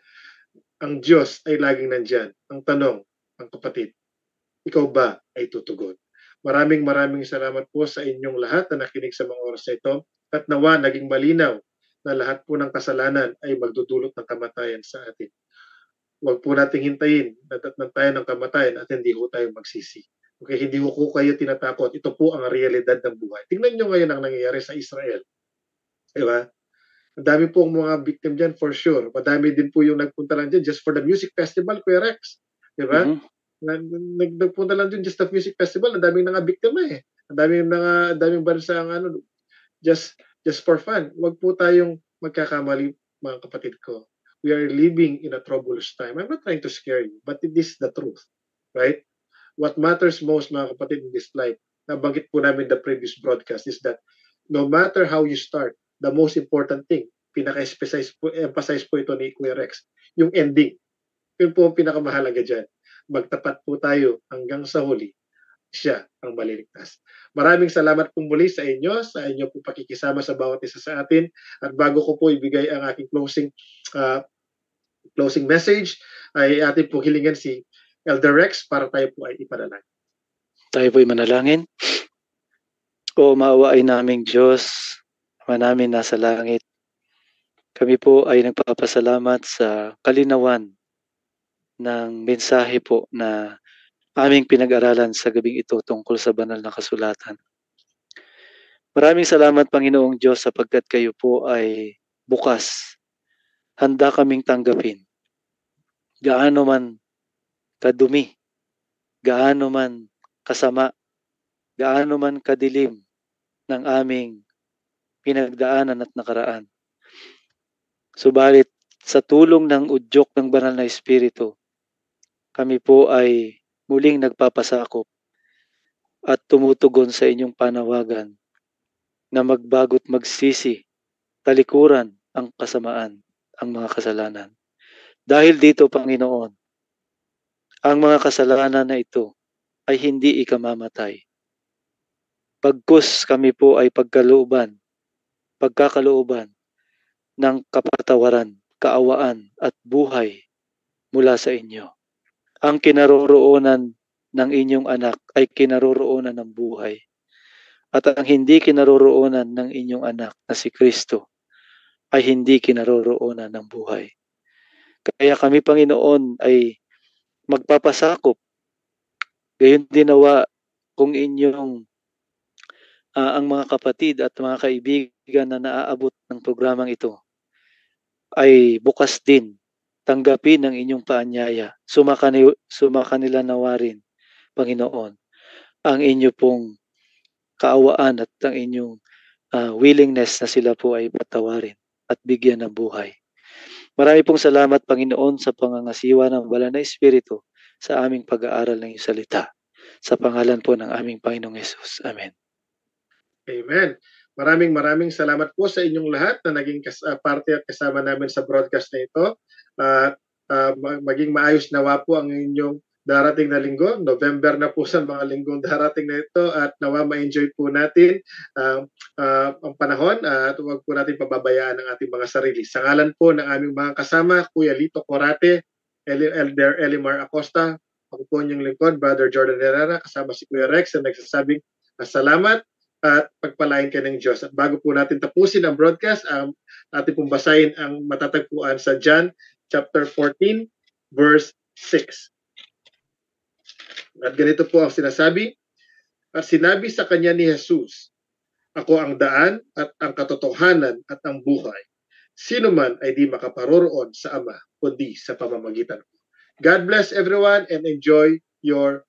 ang Diyos ay laging nandyan. Ang tanong, ang kapatid, ikaw ba ay tutugon? Maraming salamat po sa inyong lahat na nakinig sa mga oras na ito at nawa naging malinaw na lahat po ng kasalanan ay magdudulot ng kamatayan sa atin. Huwag po nating hintayin na datnan tayo ng kamatayan at hindi po tayo magsisi. Okay, hindi po kayo tinatakot. Ito po ang realidad ng buhay. Tingnan nyo ngayon ang nangyayari sa Israel. Diba? Ang dami pong mga victim dyan for sure. Madami din po yung nagpunta lang dyan just for the music festival, Kuya Rex. Diba? Nagpunta lang dun Just Stop Music Festival, ang daming mga biktima eh. Ang daming bansa ang ano, just for fun. Wag po tayong magkakamali, mga kapatid ko. We are living in a troublous time. I'm not trying to scare you, but it is the truth, right? What matters most, mga kapatid, in this life, nabanggit po namin the previous broadcast, is that no matter how you start, the most important thing, emphasize po ito ni Kuya Rex, yung ending. Yun po ang pinakamahalaga dyan. Magtapat po tayo hanggang sa huli, siya ang maliligtas. Maraming salamat po muli sa inyo po pakikisama sa bawat isa sa atin. At bago ko po ibigay ang aking closing message, ay atin po hilingan si Elder Rex para tayo po ay ipanalangin. Tayo po'y manalangin. O maawain naming Diyos, Ama namin nasa langit, kami po ay nagpapasalamat sa kalinawan ng mensahe po na aming pinag-aralan sa gabing ito tungkol sa banal na kasulatan. Maraming salamat, Panginoong Diyos, sapagkat kayo po ay bukas. Handa kaming tanggapin. Gaano man kadumi, gaano man kasama, gaano man kadilim ng aming pinagdaanan at nakaraan. Subalit, sa tulong ng udyok ng banal na Espiritu, kami po ay muling nagpapasakop at tumutugon sa inyong panawagan na magbago't magsisi, talikuran ang kasamaan, ang mga kasalanan. Dahil dito, Panginoon, ang mga kasalanan na ito ay hindi ikamamatay. Pagkus kami po ay pagkakalooban ng kapatawaran, kaawaan at buhay mula sa inyo. Ang kinaroroonan ng inyong anak ay kinaroroonan ng buhay. At ang hindi kinaroroonan ng inyong anak na si Kristo ay hindi kinaroroonan ng buhay. Kaya kami, Panginoon, ay magpapasakop. Gayon din nawa kung inyong ang mga kapatid at mga kaibigan na naaabot ng programang ito ay bukas din tanggapin ang inyong paanyaya. Sumakanila nawa rin, Panginoon, ang inyo pong kaawaan at ang inyong willingness na sila po ay patawarin at bigyan ng buhay. Marami pong salamat, Panginoon, sa pangangasiwa ng banal na Espiritu sa aming pag-aaral ng iyong salita. Sa pangalan po ng aming Panginoong Hesus. Amen. Amen. Maraming salamat po sa inyong lahat na naging parte at kasama namin sa broadcast na ito. Maging maayos nawa po ang inyong darating na linggo. November na po sa mga linggong darating na ito at nawa ma-enjoy po natin ang panahon at huwag po natin pababayaan ang ating mga sarili. Sa ngalan po ng aming mga kasama, Kuya Lito Corate, Elder Elimar Acosta, ako po inyong lingkod, Brother Jordan Herrera, kasama si Kuya Rex na nagsasabing salamat at pagpalain ka ng Diyos. At bago po natin tapusin ang broadcast, atin pong basahin ang matatagpuan sa John chapter 14, verse 6. At ganito po ang sinasabi. At sinabi sa kanya ni Jesus, ako ang daan at ang katotohanan at ang buhay. Sino man ay di makaparoroon sa Ama, kundi sa pamamagitan ko. God bless everyone and enjoy your